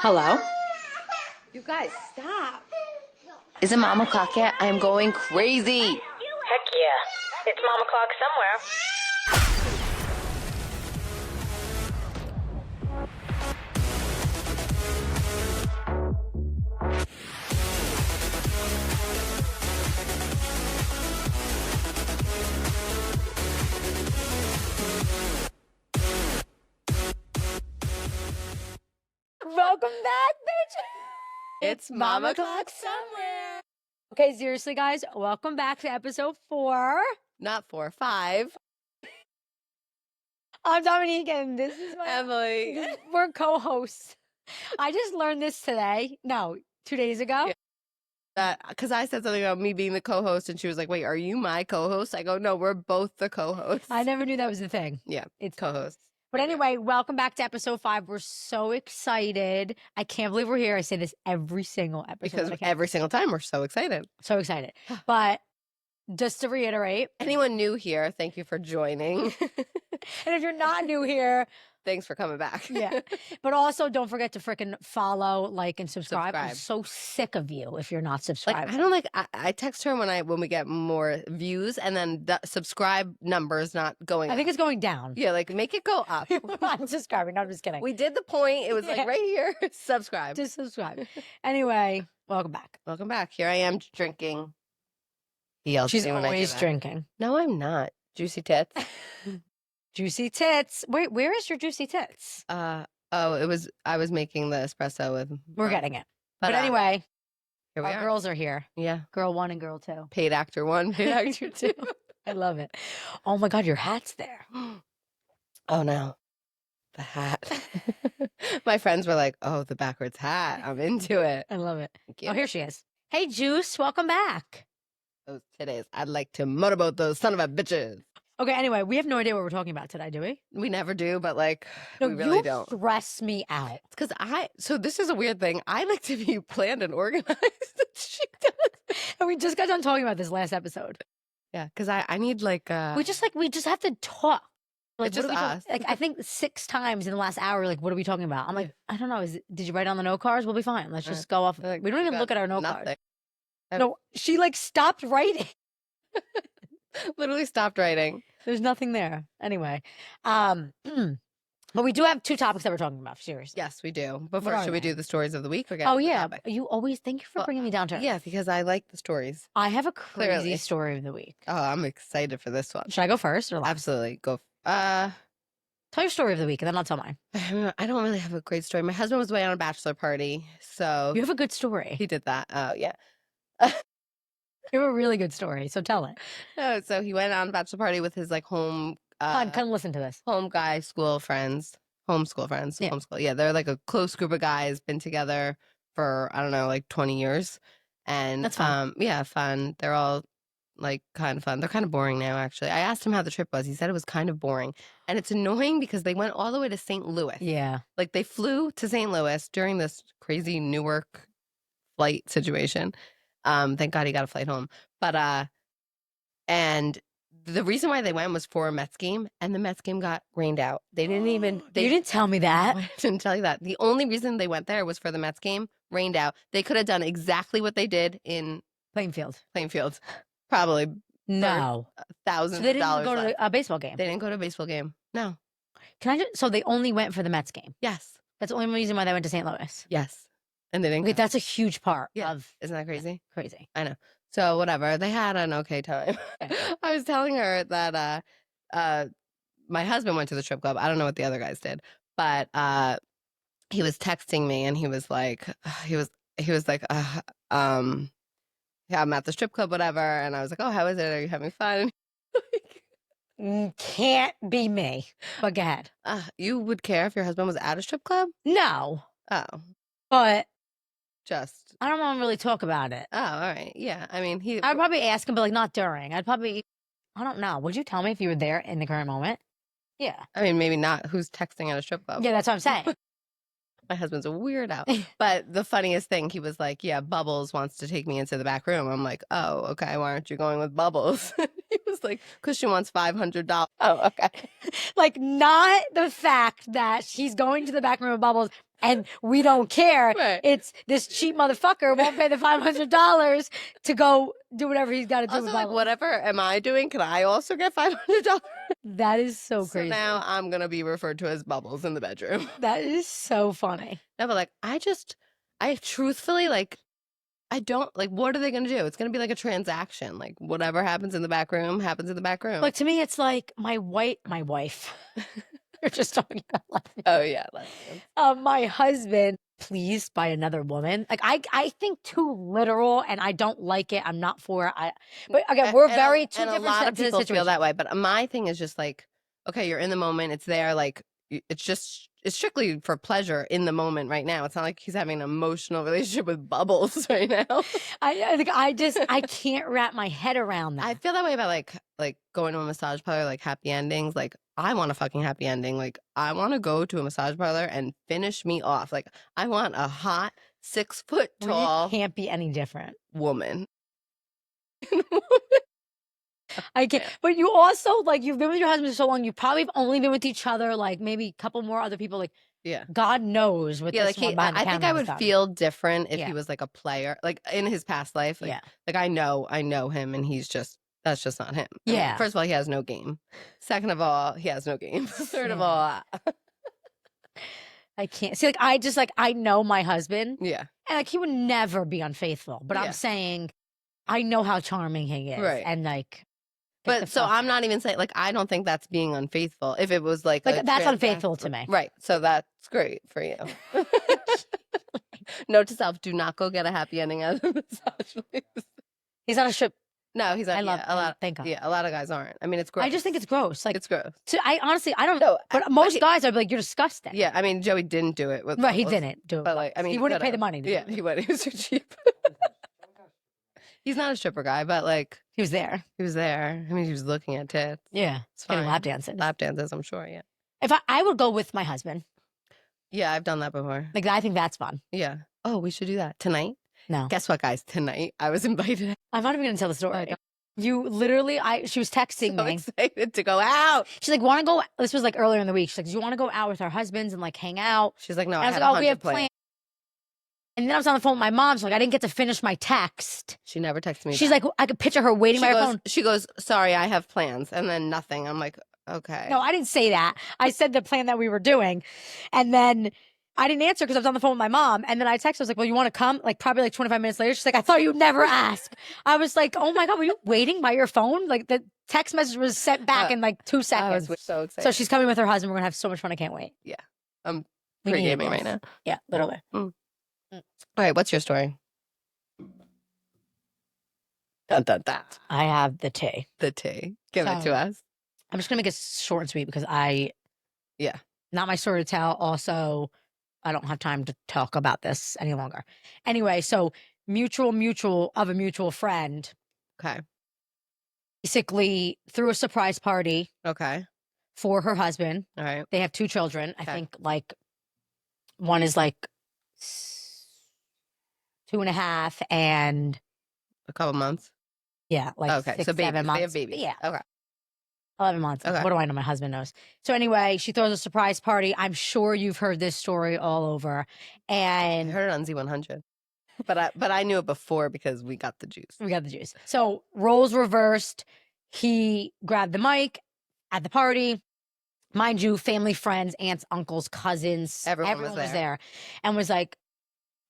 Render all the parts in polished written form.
Hello? You guys, stop. Is it Mom o'clock yet? I am going crazy. Heck yeah. It's Mom o'clock somewhere. Welcome back, bitch. It's Mom o'clock somewhere. Okay, seriously, guys, welcome back to episode 4. Not 4, 5. I'm Dominique, and this is my Emily. We're co-hosts. I just learned this today. No, 2 days ago. Yeah. Because I said something about me being the co-host, and she was like, wait, are you my co-host? I go, no, we're both the co-hosts. I never knew that was a thing. Yeah, It's co-hosts. But anyway, welcome back to episode 5. We're so excited. I can't believe we're here. I say this every single episode. Because I can't- every single time we're so excited. so excited. But just to reiterate, Anyone new here, thank you for joining. and if you're not new here, Thanks for coming back. yeah. But also, don't forget to freaking follow, like, and subscribe. I'm Subscribe. so sick of you if you're not Like, subscribed. I don't like, I text her when we get more views, and then the subscribe numbers not going I think up. it's going down. Yeah, like, make it go up. I'm subscribing. No, I'm just kidding. We did the point. It was Yeah. like right here. Subscribe. Just subscribe. Anyway, welcome back. Welcome back. Here I am drinking. He yells She's at me when I do always that. drinking. No, I'm not. Juicy tits. Juicy tits. Wait, where is your juicy tits? I was making the espresso with. We're Brian. getting it. But uh, anyway, here we our are. girls are here. Yeah. Girl 1 and girl 2. Paid actor 1, paid actor 2. I love it. Oh my God, your hat's there. Oh no. The hat. My friends were like, oh, the backwards hat. I'm into it. I love it. Thank you. Oh, here she is. Hey, Juice, welcome back. Those titties. I'd like to motorboat those son of a bitches. Okay, anyway, we have no idea what we're talking about today, do we? We never do, but like, No, we really you don't. stress me out. Because so this is a weird thing. I like to be planned and organized. She does. And we just got done talking about this last episode. Yeah, because I need like We just have to talk. Like, It's just what are we us. Like, I think 6 times in the last hour, like, what are we talking about? I'm like, I don't know. Did you write on the note cards? We'll be fine. Let's just go off. like, We don't we even got look at our note nothing. card. No, she like stopped writing. Literally stopped writing. There's nothing there. Anyway, but we do have 2 topics that we're talking about. Seriously. Yes, we do. But What first, are should we they? do the stories of the week or get Oh to the yeah. topic? You always thank you for Well, bringing me down to earth. Yeah, because I like the stories. I have a crazy Clearly. story of the week. Oh, I'm excited for this one. Should I go first or last? Absolutely. Go. Tell your story of the week, and then I'll tell mine. I don't really have a great story. My husband was away on a bachelor party, so You have a good story. he did that. Oh, yeah. You have a really good story, so tell it. Oh, so he went on a bachelor party with his like home Come listen to this. home guy school friends, homeschool friends, Yeah. homeschool. Yeah, they're like a close group of guys, been together for I don't know, like 20 years, and That's fun. yeah, fun. They're all like kind of fun. They're kind of boring now, actually. I asked him how the trip was. He said it was kind of boring, and it's annoying because they went all the way to St. Louis. Yeah. Like they flew to St. Louis during this crazy Newark flight situation. Thank God he got a flight home. But and the reason why they went was for a Mets game, and the Mets game got rained out. They didn't even. You didn't tell me that. I didn't tell you that. The only reason they went there was for the Mets game, rained out. They could have done exactly what they did in Plainfield. Plainfield. Probably No. thousands So they of didn't dollars. go less. to a baseball game. They didn't go to a baseball game. No. Can I just? So they only went for the Mets game. Yes. That's the only reason why they went to St. Louis. Yes. And they didn't. Okay, go. that's a huge part Yeah. of Isn't that crazy? crazy. So whatever. They had an okay time. Okay. I was telling her that my husband went to the strip club. I don't know what the other guys did, but he was texting me and he was like, yeah, I'm at the strip club, whatever. And I was like, oh, how is it? Are you having fun? Can't be me. But go ahead. You would care if your husband was at a strip club? No, Oh, but just I don't want to really talk about it. all right. Yeah, I mean, I'd probably ask him, but like not during. I don't know. Would you tell me if you were there in the current moment? Yeah. I mean, maybe not. Who's texting at a strip club? Yeah, that's what I'm saying. My husband's a weirdo. But the funniest thing, he was like, yeah, Bubbles wants to take me into the back room. I'm like, oh, okay. Why aren't you going with Bubbles? He was like, because she wants $500. Oh, okay. Like, not the fact that she's going to the back room of Bubbles and we don't care. Right. It's this cheap motherfucker won't pay the $500 to go do whatever he's got to do Also, with like, Bubbles. whatever am I doing? Can I also get $500? That is so So crazy. now I'm going to be referred to as Bubbles in the bedroom. That is so funny. No, but like, I truthfully, like, I don't, like, what are they going to do? It's going to be like a transaction. Like, whatever happens in the back room happens in the back room. Like, to me, it's like my wife. You're just talking about life. Oh, yeah. Lesbians. My husband pleased by another woman. Like, I think too literal and I don't like it. I'm not for it. But again, we're very two and different a lot of people feel situations. that way. But my thing is just like, okay, you're in the moment. It's there. Like, it's strictly for pleasure in the moment right now. It's not like he's having an emotional relationship with Bubbles right now. I think I can't wrap my head around that. I feel that way about like going to a massage parlor, like happy endings. Like, I want a fucking happy ending. Like, I want to go to a massage parlor and finish me off. Like, I want a hot 6 foot Well, you tall can't be any different. woman. I can't. But you also, like, you've been with your husband for so long. You probably have only been with each other, like, maybe a couple more other people. Like, Yeah. God knows what Yeah, this like one behind the I think camera I has would done. feel different if Yeah. he was like a player, like in his past life. Like, Yeah. like I know him, and that's just not him. I mean, Yeah. first of all, he has no game. Second of all, he has no game. Third of all, I can't see. Like, I know my husband, yeah, and like he would never be unfaithful. But Yeah. I'm saying, I know how charming he is, Right. and like. get the but so fuck I'm out. not even saying like I don't think that's being unfaithful. If it was like a That's unfaithful to me. right? So that's great for you. Note to self: do not go get a happy ending out of massage. Place. He's not a strip. No, he's not. I love. a lot. Thank God. Yeah, a lot of guys aren't. I mean, it's gross. I just think it's gross. Like, it's gross. I honestly, I don't. No, But most guys, I'd be like, you're disgusting. Yeah, I mean, Joey didn't do it with. Right, he Bubbles, didn't do it. But like, I mean, he wouldn't pay the could've. money. To Yeah, do it. he would. He was too cheap. He's not a stripper guy, but like, He was there. he was there. I mean, he was looking at tits. Yeah, It's getting fine. lap dances. Lap dances, I'm sure. Yeah. If I would go with my husband, Yeah, I've done that before. like I think that's fun. Yeah. Oh, we should do that tonight. No, Guess what, guys? Tonight I was invited. I'm not even gonna tell the story. go. You literally, she was texting So me. excited to go out. She's like, "Want to go?" This was like earlier in the week. She's like, "Do you want to go out with our husbands and like hang out?" She's like, no, And I I was had like, "Oh, 100 we have plans. plans." And then I was on the phone with my mom. So like, I didn't get to finish my text. She never texted me. She's back. like, I could picture her waiting she by her goes, phone. She goes, sorry, I have plans, and then nothing. I'm like, okay. No, I didn't say that. I said the plan that we were doing. And then I didn't answer because I was on the phone with my mom. And then I texted her, I was like, well, you want to come? Like probably like 25 minutes later. She's like, I thought you'd never ask. I was like, oh my God, were you waiting by your phone? Like the text message was sent back in like 2 I seconds. was so excited. So she's coming with her husband. We're going to have so much fun. I can't wait. I'm We need pre-gaming right this. now. Yeah, literally. All right, what's your story? Dun, dun, dun. I have the tea. The tea. Give it to So- us. I'm just going to make it short and sweet because Yeah. not my story to tell. Also, I don't have time to talk about this any longer. Anyway, so mutual of a mutual friend Okay. basically threw a surprise party Okay. for her husband. All right. They have 2 children. I Okay. think like one is like 2.5 and A couple months. yeah, like Okay. 6, So babies. 7 months. They have babies. Yeah, Okay. 11 months. Okay. What do I know? My husband knows. So anyway, she throws a surprise party. I'm sure you've heard this story all over. I And heard it on Z100. But I knew it before because we got the juice. we got the juice. So roles reversed. He grabbed the mic at the party. Mind you, family, friends, aunts, uncles, cousins, Everyone was was there. there and was like,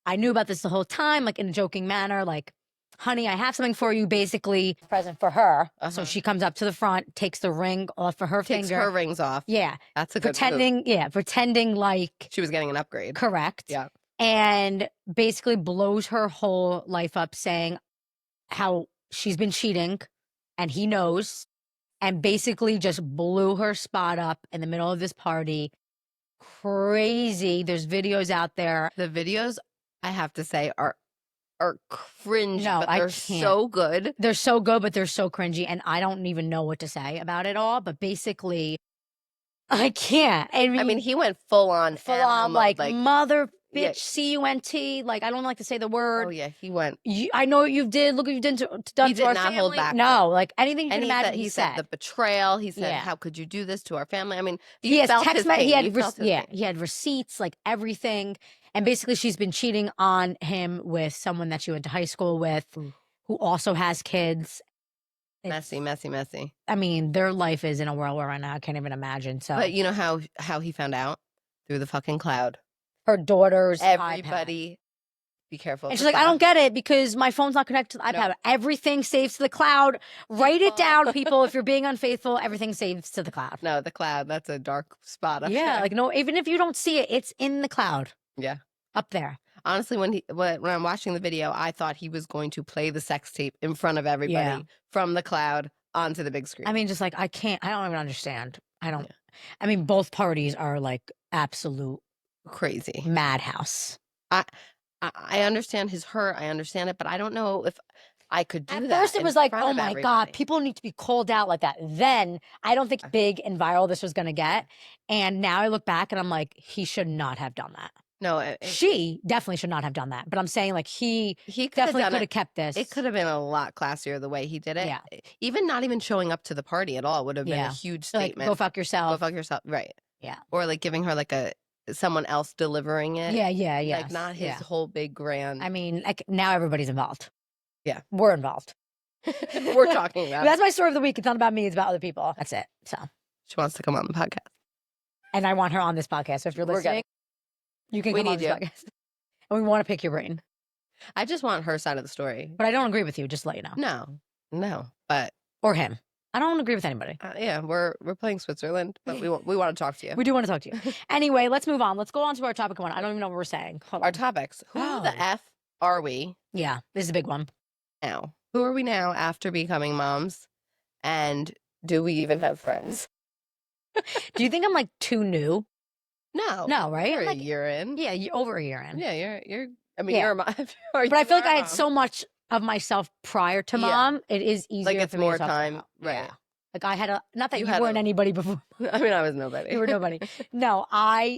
I knew about this the whole time, like in a joking manner, like, honey, I have something for you, basically present for her. So Uh-huh. she comes up to the front, takes the ring off of her Takes finger. her rings off. Yeah. That's a good move. Pretending like She was getting an upgrade. correct. Yeah. And basically blows her whole life up saying how she's been cheating and he knows, and basically just blew her spot up in the middle of this party. Crazy. There's videos out there. The videos, I have to say, are cringe, No, but I they're can't. so good. They're so good, but they're so cringy. And I don't even know what to say about it all. But basically, I can't. I mean, he went full on full animal on mode, like mother. Yeah. bitch, C-U-N-T. Like, I don't like to say the word. Oh yeah, he went. I know what you did. Look what you've done He to did our not family. hold back. No, like anything you And can he imagine. said, he said the betrayal. He said, Yeah. "How could you do this to our family?" I mean, He you has felt text his me. pain. He had You felt his pain. he had receipts, like everything. And basically, she's been cheating on him with someone that she went to high school with, Ooh. who also has kids. Messy, messy, messy. I mean, their life is in a whirlwind right now. I can't even imagine. So, But you know how he found out? Through the fucking cloud. her daughter's iPad. Everybody, be careful. And she's like, I don't get it because my phone's not connected to the iPad. Nope. Everything saves to the cloud. Write it down, people. If you're being unfaithful, everything saves to the cloud. No, the cloud. That's a dark spot up Yeah, there. like no, even if you don't see it, it's in the cloud. Yeah. Up there. Honestly, when I'm watching the video, I thought he was going to play the sex tape in front of everybody from the cloud onto the big screen. I mean, just like I don't even understand. I don't. Yeah. I mean, both parties are like absolute crazy madhouse. I understand his hurt. I understand it, but I don't know if I could do that. At first, it was like, oh my God, people need to be called out like that. Then I don't think big and viral this was going to get. And now I look back and I'm like, he should not have done that. No, she definitely should not have done that. But I'm saying like he definitely could have kept this. It could have been a lot classier the way he did it. Yeah. Even not even showing up to the party at all would have been a huge statement. Like, go fuck yourself. Go fuck yourself. Right. Yeah. Or like giving her like someone else delivering it. Yeah. Like not his whole big grand. I mean, like now everybody's involved. Yeah. We're involved. We're talking about That's my story of the week. It's not about me. It's about other people. That's it. So she wants to come on the podcast. And I want her on this podcast. So if you're listening, you can come on this podcast. And we want to pick your brain. I just want her side of the story. But I don't agree with you, just to let you know. No. But or him. I don't agree with anybody. Yeah, we're playing Switzerland, but we want to talk to you. We do want to talk to you. Anyway, let's move on. Let's go on to our topic one. I don't even know what we're saying. Our topics. Who the F are we? Yeah, this is a big one. Now, who are we now after becoming moms? And do we even have friends? Do you think I'm like too new? No, right? You're like, a year in. Yeah, you're over a year in. Yeah, you're. I mean, you're a mom. But I feel like I had so much of myself prior to mom. It is easier. Like it's for me more to talk time, about. right? Yeah. Like I had not that you weren't anybody before. I mean, I was nobody. You were nobody. No,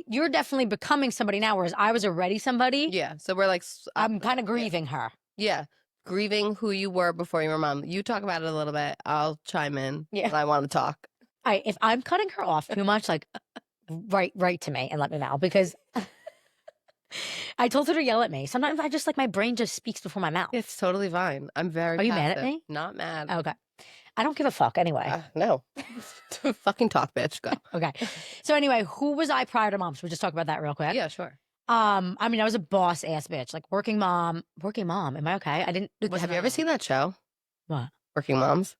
you're definitely becoming somebody now, whereas I was already somebody. Yeah. So we're like, I'm kind of grieving her. Yeah. Grieving who you were before you were mom. You talk about it a little bit. I'll chime in. Yeah. I want to talk. If I'm cutting her off too much, like write to me and let me know, because I told her to yell at me. Sometimes I just like my brain just speaks before my mouth. It's totally fine. I'm very. Are you mad at me? Not mad. Okay. I don't give a fuck anyway. No. Fucking talk, bitch. Go. Okay. So anyway, who was I prior to mom? Should we just talk about that real quick? Yeah, sure. I mean, I was a boss ass bitch, like working mom. Am I okay? I didn't. Have you ever seen that show? What? Working Moms?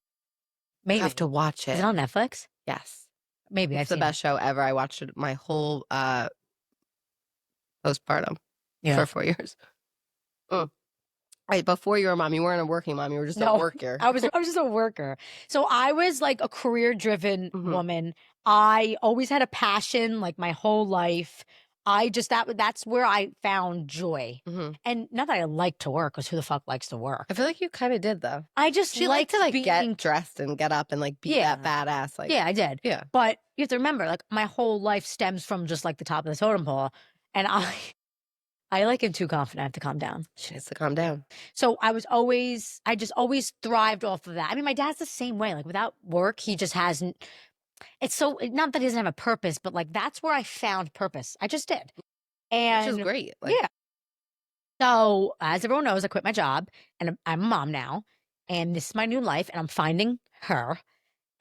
Maybe. You have to watch it. Is it on Netflix? Yes. Maybe. It's the best show ever. I watched it my whole postpartum for 4 years. Right, before you were a mom, you weren't a working mom. You were just a worker. I was just a worker. So I was like a career-driven woman. I always had a passion, like my whole life. That's where I found joy. And not that I like to work, because who the fuck likes to work? I feel like you kind of did, though. I just liked to get dressed and get up and like be that badass. Like, yeah, I did. Yeah. But you have to remember, like my whole life stems from just like the top of the totem pole. And I like him too confident. I have to calm down. She needs to calm down. So I just always thrived off of that. I mean, my dad's the same way. Like without work, he just hasn't. It's so, not that he doesn't have a purpose, but like that's where I found purpose. I just did. And which is great. Like, yeah. So as everyone knows, I quit my job and I'm a mom now. And this is my new life and I'm finding her.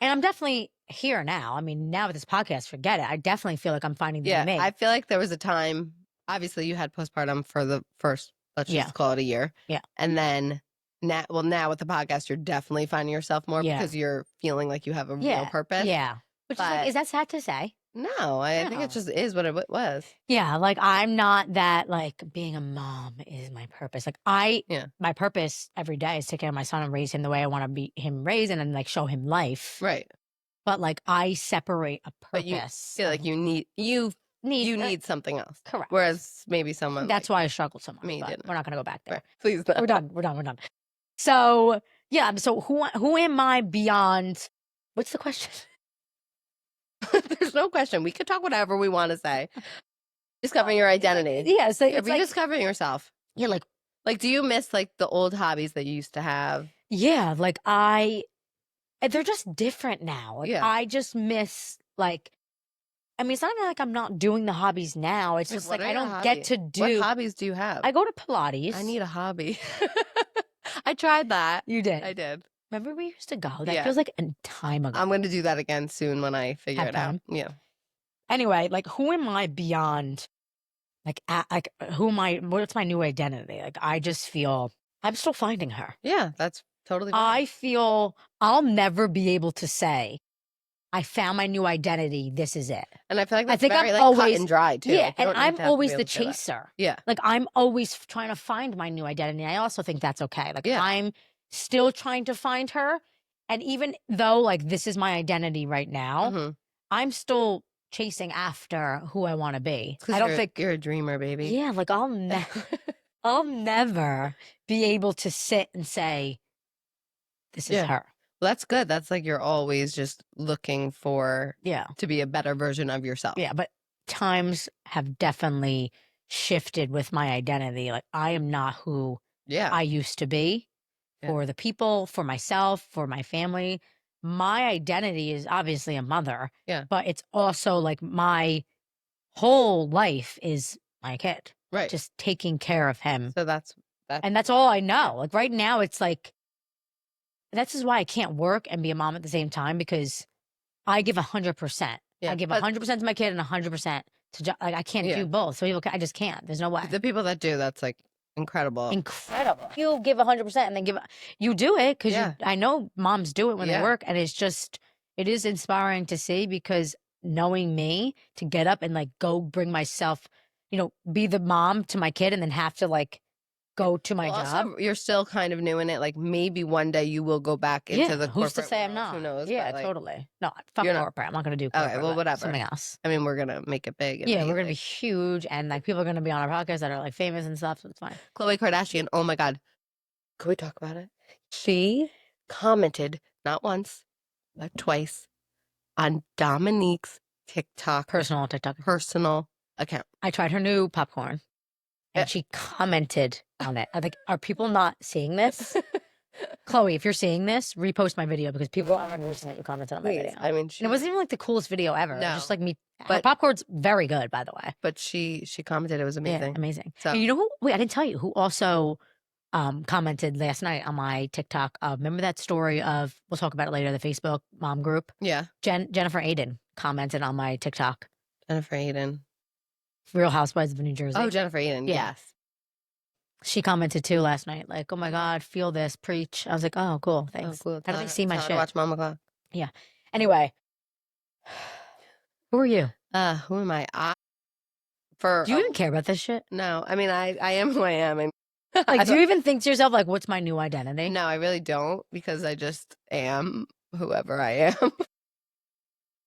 And I'm definitely here now. I mean, now with this podcast, forget it. I definitely feel like I'm finding the new me. I feel like there was a time, obviously you had postpartum for the first, let's just call it a year. Yeah. And then now with the podcast, you're definitely finding yourself more because you're feeling like you have a real purpose. Yeah. Which is like, is that sad to say? No, I think it just is what it was. Yeah, like I'm not that, like being a mom is my purpose. Like my purpose every day is take care of my son and raise him the way I want to be him raised and then like show him life. Right. But like I separate a purpose. But you feel like you need something else. Correct. Whereas maybe someone that's why I struggled so much. Me but didn't. we're not gonna go back there. Right. Please no. We're done. So yeah, so who am I beyond? What's the question? There's no question. We could talk whatever we want to say. Discovering your identity. Yeah, so You're it's like rediscovering yourself. yeah, like Do you miss like the old hobbies that you used to have? yeah, like they're just different now. Like Yeah. I just miss like I mean, it's not even like I'm not doing the hobbies now. It's just what like are I your don't get hobbies? to What do. hobbies do you have? I go to Pilates. I need a hobby. I tried that. You did. I did. Remember we used to go? That Yeah. feels like a time ago. I'm going to do that again soon when I figure Have it out. time? Yeah. Anyway, like who am I beyond? Like who am I? What's my new identity? Like I just feel I'm still finding her. Yeah, that's totally fine. I feel I'll never be able to say I found my new identity. This is it. And I feel like I that's think very I'm like cut always and dry too. yeah, Like, you and don't need I'm to have to be always able the to say that. chaser. Yeah. Like I'm always trying to find my new identity. I also think that's okay. Like Yeah. I'm still trying to find her, and even though like this is my identity right now, Mhm. I'm still chasing after who I want to be. 'Cause I don't think you're a dreamer, baby. yeah, like I'll never be able to sit and say this is Yeah. her. Well, that's good. That's like you're always just looking for Yeah. to be a better version of yourself. Yeah, but times have definitely shifted with my identity. Like I am not who Yeah. I used to be Yeah. for the people, for myself, for my family. My identity is obviously a mother. Yeah. But it's also like my whole life is my kid. Right. Just taking care of him. So that's And that's all I know. Like right now it's like this is why I can't work and be a mom at the same time because I give 100%. Yeah, I give but 100% to my kid and 100% to like I can't Yeah. do both. So I just can't. There's no way. the people that do that's like incredible. Incredible. You give 100% and then you do it because Yeah. I know moms do it when Yeah. they work, and it is inspiring to see because knowing me to get up and like go bring myself, be the mom to my kid and then have to like go to my Well, job. also, you're still kind of new in it. Like maybe one day you will go back into the Who's to corporate say I'm world. not? Who knows? Yeah, But, like, totally. No, fuck you're not- corporate. I'm not going to do Okay, corporate. well, but whatever. Something else. I mean, we're gonna make it big. And Yeah, be, we're going to be like, huge and like people are going to be on our podcast that are like famous and stuff. So it's fine. Khloe Kardashian. Oh my God, can we talk about it? She commented not once, but twice on Dominique's TikTok Personal TikTok. personal account. I tried her new popcorn and Yeah. she commented on it. I think, are people not seeing this? Chloe, if you're seeing this, repost my video because people aren't understanding that you commented on my Please. video. I mean, And it wasn't even like the coolest video ever. It was No. just like me. Her But- popcorn's very good, by the way. but she commented it was amazing. Yeah, amazing. So- And you know who? Wait, I didn't tell you who also commented last night on my TikTok. Remember that story of, we'll talk about it later, the Facebook mom group? Yeah, Jennifer Aiden commented on my TikTok. Jennifer Aiden. Real Housewives of New Jersey. Oh, Jennifer Aiden. Yeah. Yes. She commented too last night, like, "Oh my God, feel this, preach." I was like, "Oh, cool, thanks." Oh, cool. How do they see my tell her to shit? Watch Mama Clock. Anyway, who are you? Who am I? Do you even care about this shit? No, I mean, I am who I am. And I Like, do don't- you even think to yourself, like, what's my new identity? No, I really don't because I just am whoever I am.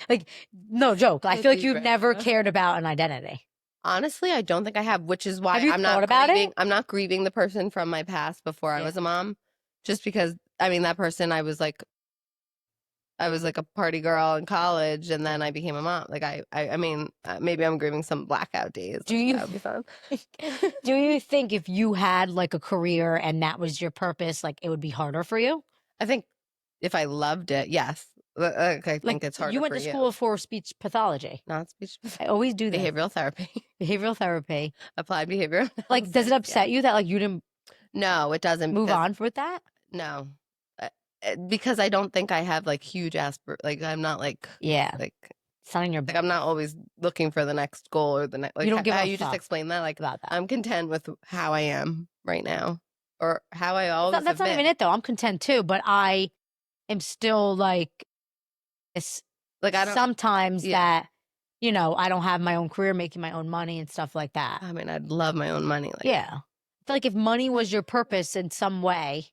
Like, no joke. I Take feel like deep you've breath. never cared about an identity. Honestly, I don't think I have, which is why Have you I'm not thought about it? grieving. I'm not grieving the person from my past before I Yeah. was a mom, just because I mean that person I was like a party girl in college, and then I became a mom. Like I mean, maybe I'm grieving some blackout days. Do you- That would be fun. Do you think if you had like a career and that was your purpose, like it would be harder for you? I think if I loved it, yes. I think Like, it's harder. you went for to school for speech pathology. not speech I always do that. behavioral therapy, Behavioral therapy. applied behavior. Like, does it analysis, yeah. upset you that like you didn't No, it doesn't. move because- on with that? No, because I don't think I have like huge like I'm not like Yeah, like it's not in your like I'm not always looking for the next goal or the next. Like, You don't give how a you just fuck explained that. Like about that. I'm content with how I am right now, or how I always. That's have not even been. it though. I'm content too, but I am still like it's Like I don't. sometimes yeah. that I don't have my own career, making my own money and stuff like that. I mean, I'd love my own money. Like, Yeah, I feel like if money was your purpose in some way,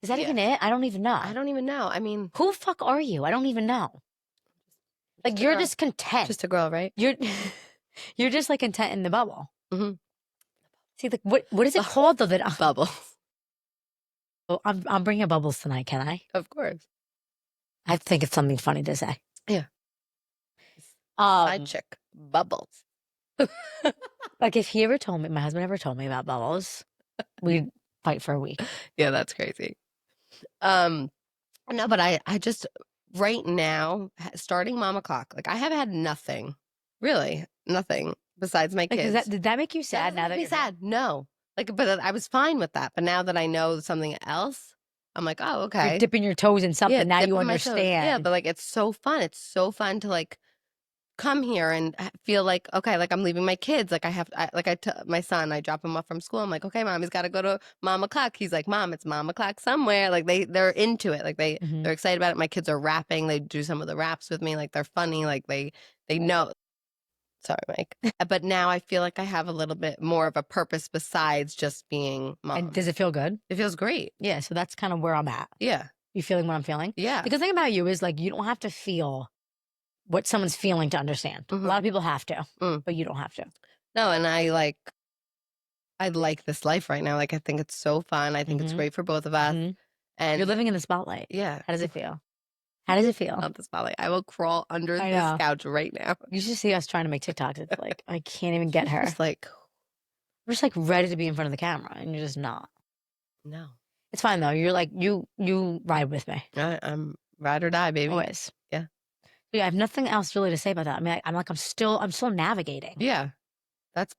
is that Yeah. even it? I don't even know. I don't even know. I mean, Who the fuck are you? I don't even know. Like Just a you're girl. just content. just a girl, right? You're you're just like content in the bubble. Mhm. See, like what is it called though? That Bubble, I'm bringing bubbles tonight. Can I? of course. I think it's something funny to say. Yeah. Um, Side chick, bubbles. Like if he ever told me, my husband ever told me about bubbles, we'd fight for a week. Yeah, that's crazy. No, but I just right now starting mom o'clock, like I have had nothing, really nothing besides my Like, kids. did that make you That sad doesn't now make that me you're here? sad. No, like, but I was fine with that. But now that I know something else, I'm like, oh, You're okay. dipping your toes in Yeah, something. Now you dipping my toes. Yeah, understand. but like it's so fun. It's so fun to like come here and feel like okay, like I'm leaving my kids. Like my son, I drop him off from school. I'm like, okay, mom, he's got to go to mom o'clock. He's like, mom, it's mom o'clock somewhere. Like they're into it. Like Mhm. they're excited about it. My kids are rapping. They do some of the raps with me. Like they're funny. Like they know. Sorry, Mike. But now I feel like I have a little bit more of a purpose besides just being mom. And does it feel good? It feels great. Yeah, so that's kind of where I'm at. Yeah. You feeling what I'm feeling? Yeah. The good thing about you is like you don't have to feel what someone's feeling to understand. A lot of people have to, but you don't have to. No, and I like this life right now. Like I think it's so fun. I think it's great for both of us. And You're living in the spotlight. yeah. How does it feel? How does it feel? Not the spotlight. I will crawl under I this know. couch right now. You should see us trying to make TikToks. It's like I can't even get her. Just like We're just like ready to be in front of the camera, and you're just not. no. It's fine though. You're like you ride with me. I'm ride or die, baby. Always. Yeah. Yeah, I have nothing else really to say about that. I mean, I'm still navigating. Yeah. That's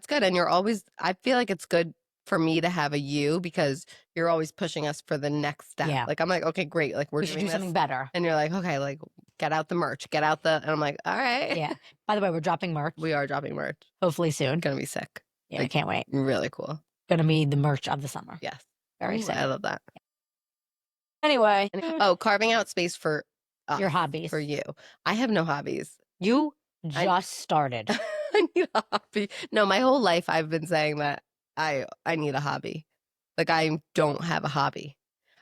good. And you're always I feel like it's good for me to have a you because you're always pushing us for the next step. Yeah. Like I'm like, okay, great. Like We should do something better. And you're like, okay, like get out the merch, get out and I'm like, all right. Yeah. By the way, we're dropping merch. We are dropping merch. Hopefully soon. Gonna be sick. Yeah, I can't wait. Really cool. Gonna be the merch of the summer. Yes. Very Ooh, soon. I love that. Anyway. Oh, carving out space for your hobbies. For you. I have no hobbies. You just started. I need a hobby. No, my whole life I've been saying that I need a hobby. Like I don't have a hobby.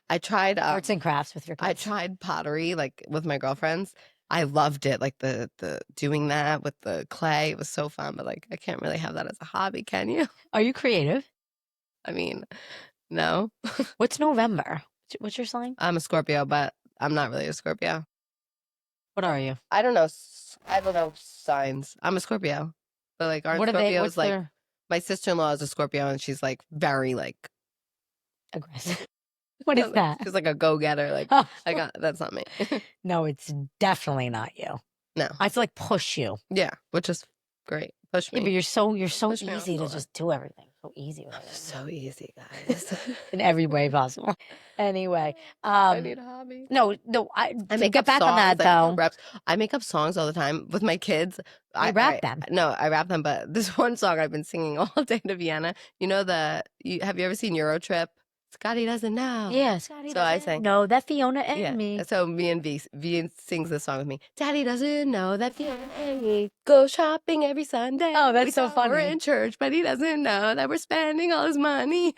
I tried Arts and crafts with your kids. I tried pottery like with my girlfriends. I loved it. Like the doing that with the clay. It was so fun, but like I can't really have that as a hobby, can you? Are you creative? I mean, no. What's November? What's your sign? I'm a Scorpio, but I'm not really a Scorpio. What are you? I don't know. I don't know signs. I'm a Scorpio. But like our Scorpios, like my sister-in-law is a Scorpio and she's like very like aggressive. What is that? She's like a go-getter. Like that's not me. No, it's definitely not you. No. I have to like push you. Yeah, which is great. Push me. Yeah, but you're so Push me easy to off. just do everything. So easy with it. So easy, guys. In every way possible. Anyway, I need a hobby. No, I make get up back on that though. I make up songs all the time with my kids. I rap them. No, I rap them, but this one song I've been singing all day to Vienna. You know have you ever seen Eurotrip? Scotty doesn't know. Yeah, Scotty so I sang. No, that Fiona and me. So me and V sings this song with me. Daddy doesn't know that Fiona and me go shopping every Sunday. Oh, that's so funny. We're in church, but he doesn't know that we're spending all his money.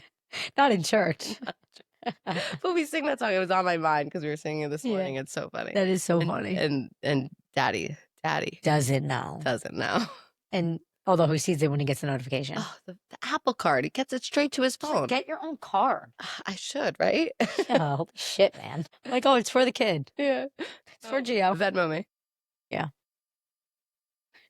Not in church. But we sing that song. It was on my mind because we were singing it this morning. It's so funny. That is so funny. And Daddy doesn't know. And although he sees it when he gets the notification. Oh, the Apple Card. He gets it straight to his phone. Get your own card. I should, right? Yeah, holy shit, man. Like, oh, it's for the kid. Yeah. It's for Gio. Venmo me. Yeah.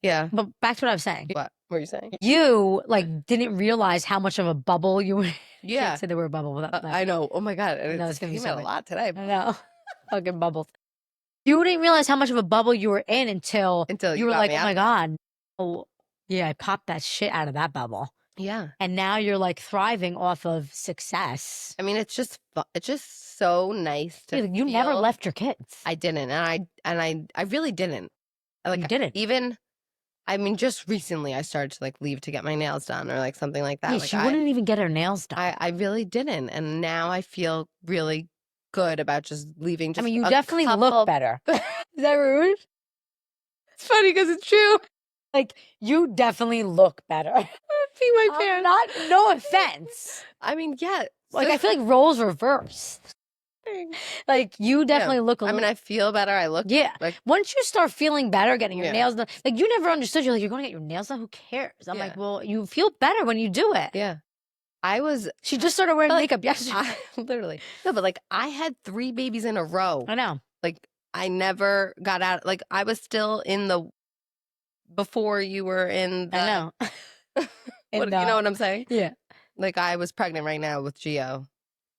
Yeah. But back to what I was saying. What were you saying? You, like, didn't realize how much of a bubble you were. Yeah. Can't say the word bubble without that. I know. Oh, my God. And No, it's going to be so a lot today. I know. Fucking bubbles. You didn't realize how much of a bubble you were in until you were like, oh, my God. Oh, yeah, I popped that shit out of that bubble. Yeah. And now you're like thriving off of success. I mean, it's just so nice to You never left your kids. I didn't. And I really didn't. Like, you didn't. Even, I mean, just recently I started to like leave to get my nails done or like something like that. Yeah, like, she wouldn't even get her nails done. I really didn't. And now I feel really good about just leaving. Just you definitely look better. Is that rude? It's funny because it's true. Like, you definitely look better. Pee my pants. No offense. I mean, yeah. Like, I feel like roles reverse. Like, you definitely look a little... I mean, I feel better. I look... Yeah. Like, once you start feeling better, getting your nails done... Like, you never understood. You're like, you're going to get your nails done? Who cares? I'm like, well, you feel better when you do it. Yeah. She just started wearing makeup yesterday. Literally. No, but like, I had 3 babies in a row. I know. Like, I never got out... Like, I was still in the before you were in the. I know. You know what I'm saying? Yeah. Like I was pregnant right now with Gio.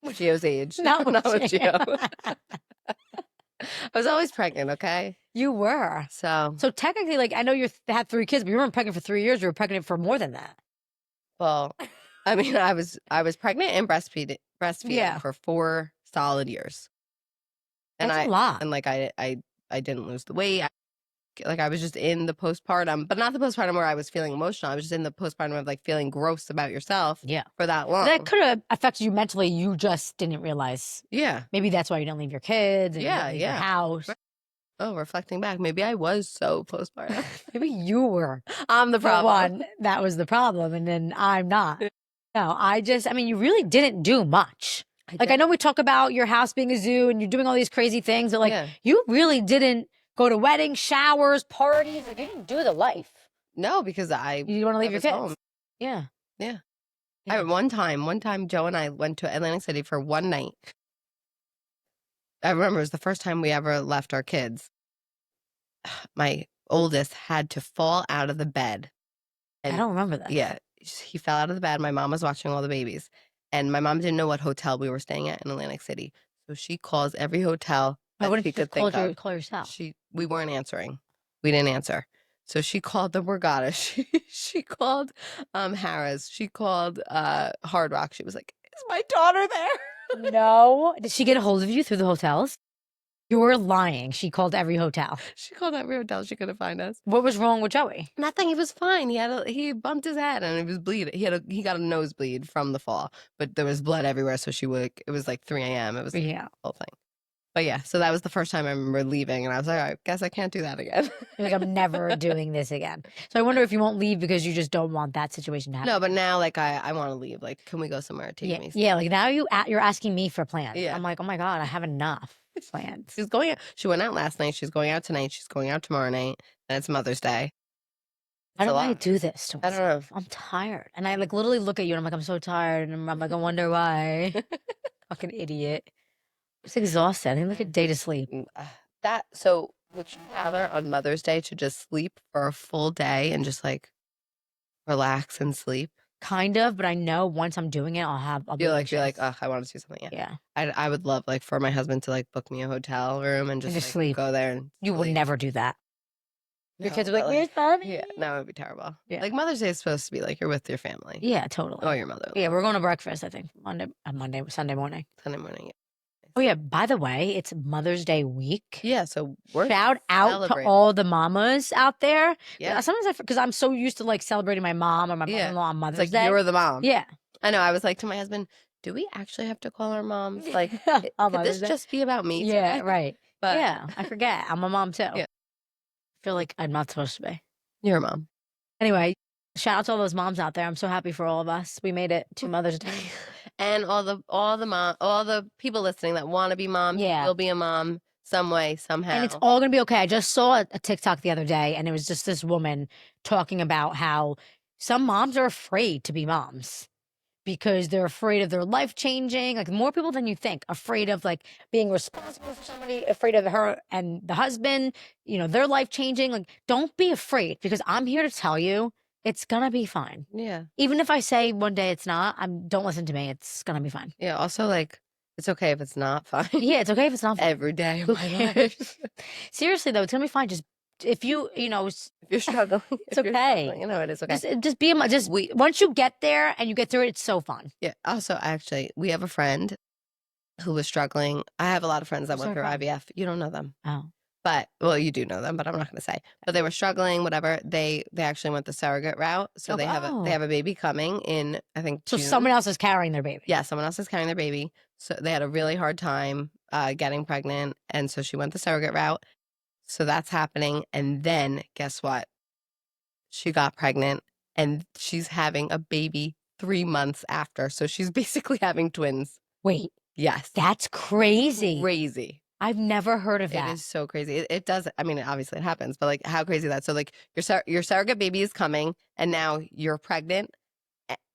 Gio's age. Not with Gio. I was always pregnant, okay? You were. So technically, like, I know you had 3 kids, but you weren't pregnant for 3 years. You were pregnant for more than that. well, I mean, I was pregnant and breastfeeding Yeah. for 4 solid years. And That's a lot. And like I didn't lose the weight. I was just in the postpartum, but not the postpartum where I was feeling emotional. I was just in the postpartum of like feeling gross about yourself Yeah. for that long. That could have affected you mentally. You just didn't realize. Yeah. Maybe that's why you didn't leave your kids and you didn't leave your house. Oh, reflecting back, maybe I was so postpartum. Maybe you were. I'm the problem. One, that was the problem, and then I'm not. No, I mean, you really didn't do much. I know we talk about your house being a zoo and you're doing all these crazy things, but like you really didn't go to weddings, showers, parties. Like you didn't do the life. No, because you didn't want to leave your kids. Home. Yeah. One time, Joe and I went to Atlantic City for one night. I remember it was the first time we ever left our kids. My oldest had to fall out of the bed. I don't remember that. Yeah, he fell out of the bed. My mom was watching all the babies. And my mom didn't know what hotel we were staying at in Atlantic City. So she calls every hotel that she could think of. Call yourself. We weren't answering. We didn't answer. So she called the Borgata. She called Harrah's. She called Hard Rock. She was like, "Is my daughter there?" No. Did she get a hold of you through the hotels? You're lying. She called every hotel. She called every hotel. She couldn't find us. What was wrong with Joey? Nothing. He was fine. He bumped his head and he was bleeding. He got a nosebleed from the fall, but there was blood everywhere. So it was like 3 a.m. It was the whole thing. But yeah, so that was the first time I remember leaving, and I was like, I guess I can't do that again. You're like, I'm never doing this again. So I wonder if you won't leave because you just don't want that situation to happen. No, but now, like, I want to leave. Like, can we go somewhere? Take me. Yeah, like now you're asking me for plans. Yeah. I'm like, oh my God, I have enough plans. She's going out. She went out last night. She's going out tonight. She's going out tomorrow night. And it's Mother's Day. Why do I do this to myself? I don't know. I'm tired. And I like literally look at you and I'm like, I'm so tired. And I'm like, I wonder why. Fucking idiot. It's exhausted. I need like a day to sleep. So would you rather on Mother's Day to just sleep for a full day and just like relax and sleep? Kind of, but I know once I'm doing it, I'll be like, oh, I want to do something. Yeah. I would love like for my husband to like book me a hotel room and just sleep. Go there and you would never do that. Your No, kids are like, but, where's mommy? Yeah, no, it would be terrible. Yeah. Like Mother's Day is supposed to be like you're with your family. Yeah, totally. Or your mother. Yeah, we're going to breakfast, I think. Sunday morning. Sunday morning. Oh yeah, by the way, it's Mother's Day week. Yeah, so we're shout out to all the mamas out there. Yeah. Sometimes because I'm so used to like celebrating my mom or my mother-in-law on Mother's Day. You're the mom. Yeah. I know. I was like to my husband, do we actually have to call our moms? Like, could this just be about me? Yeah, today? right. But yeah, I forget. I'm a mom too. Yeah. I feel like I'm not supposed to be. You're a mom. Anyway, shout out to all those moms out there. I'm so happy for all of us. We made it to Mother's Day. And all the people listening that want to be moms, will be a mom some way, somehow. And it's all going to be okay. I just saw a TikTok the other day, and it was just this woman talking about how some moms are afraid to be moms because they're afraid of their life changing. Like more people than you think, afraid of like being responsible for somebody, afraid of her and the husband, their life changing. Like, don't be afraid because I'm here to tell you it's gonna be fine. Yeah. Even if I say one day it's not, don't listen to me. It's gonna be fine. Yeah. Also, like, it's okay if it's not fine. Yeah, it's okay if it's not fine. Every day of my life. Seriously though, it's gonna be fine. Just if you're struggling, it's okay. It is okay. Just be once you get there and you get through it, it's so fun. Yeah. Also, actually, we have a friend who was struggling. I have a lot of friends that went through IVF. You don't know them. Oh. But, well, you do know them, but I'm not going to say. But they were struggling, whatever. They actually went the surrogate route. So they have a baby coming in, I think, So June. someone else is carrying their baby. Yeah, someone else is carrying their baby. So they had a really hard time getting pregnant. And so she went the surrogate route. So that's happening. And then, guess what? She got pregnant. And she's having a baby 3 months after. So she's basically having twins. Wait. Yes. That's crazy. Crazy. I've never heard of that. It is so crazy. It does. I mean, obviously it happens, but like how crazy is that? So like your surrogate baby is coming and now you're pregnant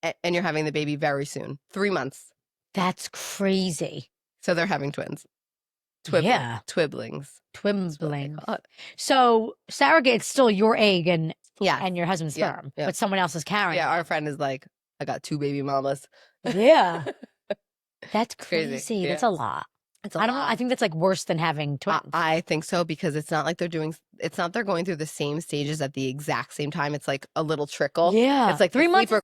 and you're having the baby very soon. 3 months. That's crazy. So they're having twins. Yeah. Twiblings. Twiblings. So surrogate's still your egg and Yeah. and your husband's Yeah, sperm, yeah. but someone else is carrying. Yeah, it. our friend is like, I got 2 baby mamas. Yeah. That's Crazy. crazy. That's Yeah. a lot. It's a I don't know. I lot. think that's like worse than having twins. I think so, because it's not like it's not they're going through the same stages at the exact same time. It's like a little trickle. Yeah. It's like 3 the months sleeper,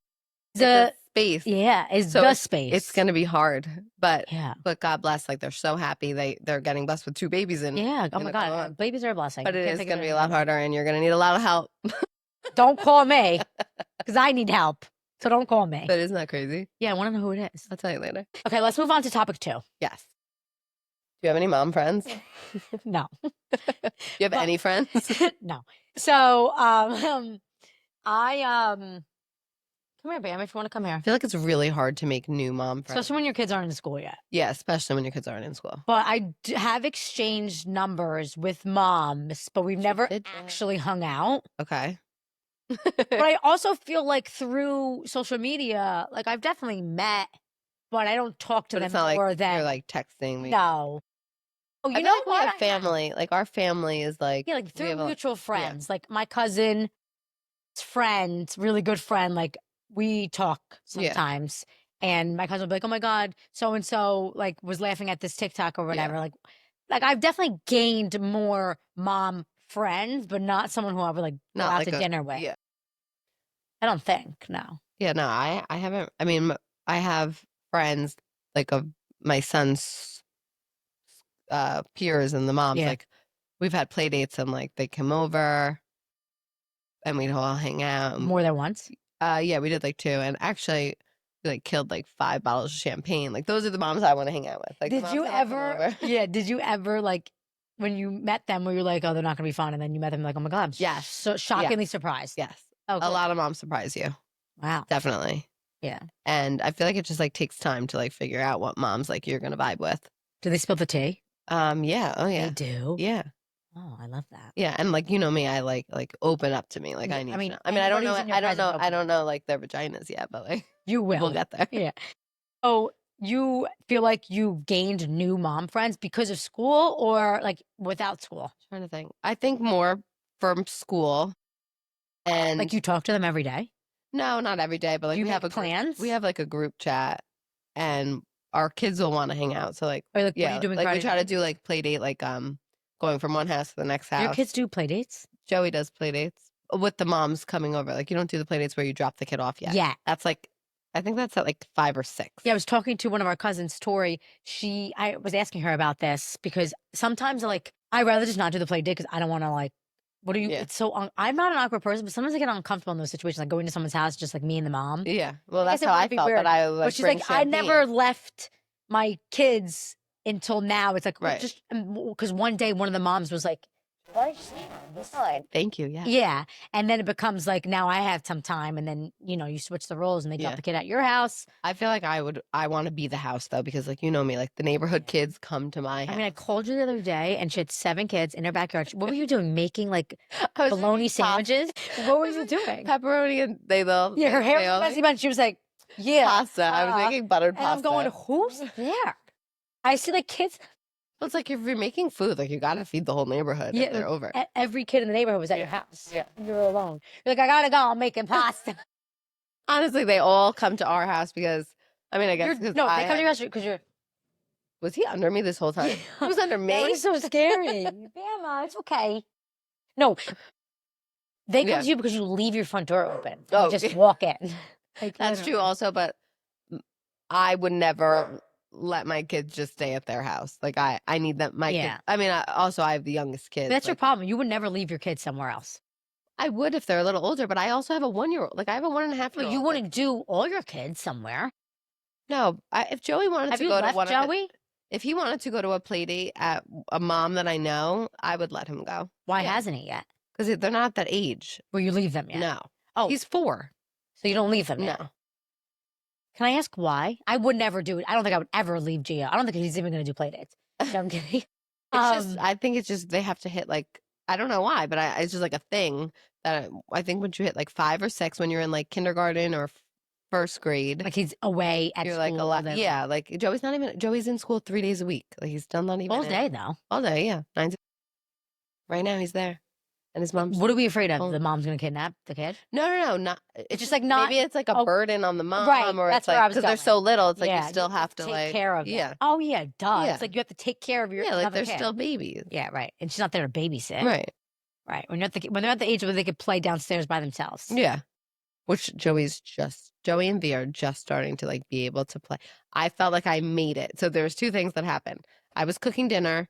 is it's a a space. yeah, is So the it's space. gonna be hard. But Yeah. God bless, like they're so happy they're getting blessed with 2 babies in Yeah. Oh in my a couple God. months. Babies are a blessing. But You it can't is take gonna be a advantage lot of them. harder, and you're gonna need a lot of help. Don't call me because I need help. So don't call me. But isn't that crazy? Yeah, I want to know who it is. I'll tell you later. Okay, let's move on to topic 2. Yes. Do you have any mom friends? No. Do you have But- any friends? No. So I come here, Bam, if you want to come here. I feel like it's really hard to make new mom friends. Especially when your kids aren't in school yet. Yeah, especially when your kids aren't in school. But I have exchanged numbers with moms, but we've never did that. actually hung out. Okay. But I also feel like through social media, like I've definitely met, but I don't talk to But them it's not like more than you're like texting me. no. Oh, I you feel know like we what? have family. Like our family is like, Yeah, like we through have a- mutual friends, like my cousin, friend, really good friend. Like we talk Yeah. sometimes, and my cousin will be like, "Oh my god, so and so like was laughing at this TikTok or whatever." Yeah. Like I've definitely gained more mom friends, but not someone who I would like go Not out like to a- dinner with. Yeah. I don't think no. Yeah, no, I haven't. I mean, I have friends like of my son's peers and the moms. Yeah. Like we've had play dates, and like they come over and we'd all hang out. More than once. Yeah, we did like 2, and actually we like killed like 5 bottles of champagne. Like those are the moms I want to hang out with. Like the Did moms you that wanna come ever? over. Yeah. Did you ever like when you met them? Where you're like, "Oh, they're not gonna be fun," and then you met them like, "Oh my god, I'm Yes. so shockingly surprised." Yes, Oh, a good. lot of moms surprise you, Wow. definitely. Yeah. And I feel like it just like takes time to like figure out what moms like you're gonna vibe with. Do they spill the tea? Yeah. Oh yeah. They do. Yeah. Oh, I love that. Yeah, and like you know me, I like open up to me. Like Yeah, I need. I mean, to know. I mean, I don't know. anybody's in your I don't presence, know. open I up. don't know like their vaginas yet, but like You will. we'll get there. Yeah. Oh, you feel like you gained new mom friends because of school or like without school? Trying to think. I think more from school, and Like you talk to them every day? no, not every day, but like Do you we have make a group- plans? we have like a group chat, and our kids will want to hang out. So like Or like yeah, what are you doing like we Friday try to night? do like play date, like going from one house to the next Do house. your kids do play dates? Joey does play dates with the moms coming over. Like you don't do the play dates where you drop the kid off yet. Yeah. That's like I think that's at like 5 or 6. Yeah, I was talking to one of our cousins, Tori. I was asking her about this because sometimes like I'd rather just not do the play date because I don't want to like. What do you? Yeah. It's so. I'm not an awkward person, but sometimes I get uncomfortable in those situations, like going to someone's house, just like me and the mom. Yeah. Well, I that's guess it how I might be felt. weird, But I like But she's bring like, I never champagne. left my kids until now. It's like well, Right. just because one day one of the moms was like, "Why is she on this side?" Thank you. Yeah. Yeah, and then it becomes like now I have some time, and then you switch the roles, and they drop Yeah. the kid at your house. I feel like I want to be the house though, because like you know me, like the neighborhood kids come to my house. I mean, I called you the other day, and she had 7 kids in her backyard. What were you doing? Making like I was bologna making sandwiches? What were you doing? pepperoni, and they love. Yeah, her hair they all was like messy, but she was like, "Yeah." pasta. I was making buttered And I'm pasta. going, "Who's there?" I see like kids. Well, it's like if you're making food, like you got to feed the whole neighborhood if they're over. Every kid in the neighborhood was at your house. Yeah. You were alone. You're like, "I gotta go. I'm making pasta." Honestly, they all come to our house because I mean, I guess because No, they come to your house because you're. was he under me this whole time? He was under That me. was so scary. Bama, it's okay. No, they come Yeah. to you because you leave your front door open. Oh, You just yeah. walk in. Like, That's true literally. also, but I would never let my kids just stay at their house. Like I need them. My Yeah. kids. I mean, I have the youngest kids. That's your like, problem. You would never leave your kids somewhere else. I would if they're a little older, but I also have a 1-year-old. Like I have a 1.5-year-old. But you wouldn't do all your kids somewhere. No, if Joey wanted Have to you go to left one Joey? if he wanted to go to a play date at a mom that I know, I would let him go Why Yeah. hasn't he yet? because they're not that age. Will you leave them yet? No. Oh, He's 4. so you don't leave them yet? No. Can I ask why? I would never do it. I don't think I would ever leave Gio. I don't think he's even going to do play dates. No, I'm kidding. I think it's just they have to hit like I don't know why, but it's just like a thing that I think once you hit like 5 or 6, when you're in like kindergarten or first grade, Like he's away at you're school. like a all lot. day Yeah, like Joey's in school 3 days a week. Like he's still not even long. All in. day though. All day. Yeah, 9 to. Right now he's there. and his mom's What are we afraid of? Oh. The mom's gonna kidnap the kid? no, not. It's just like not. Maybe it's like a oh, burden on the mom, right, or that's it's where I like was because they're so going. little. It's like Yeah, you still have to take like care of them. Yeah, Oh yeah, duh. Yeah. It's like you have to take care of your yeah, like another they're kid. still babies. Yeah, right. And she's not there to babysit. Right. Right. When they're at the age where they could play downstairs by themselves. Yeah. Which Joey and V are just starting to like be able to play. I felt like I made it. So there was two things that happened. I was cooking dinner.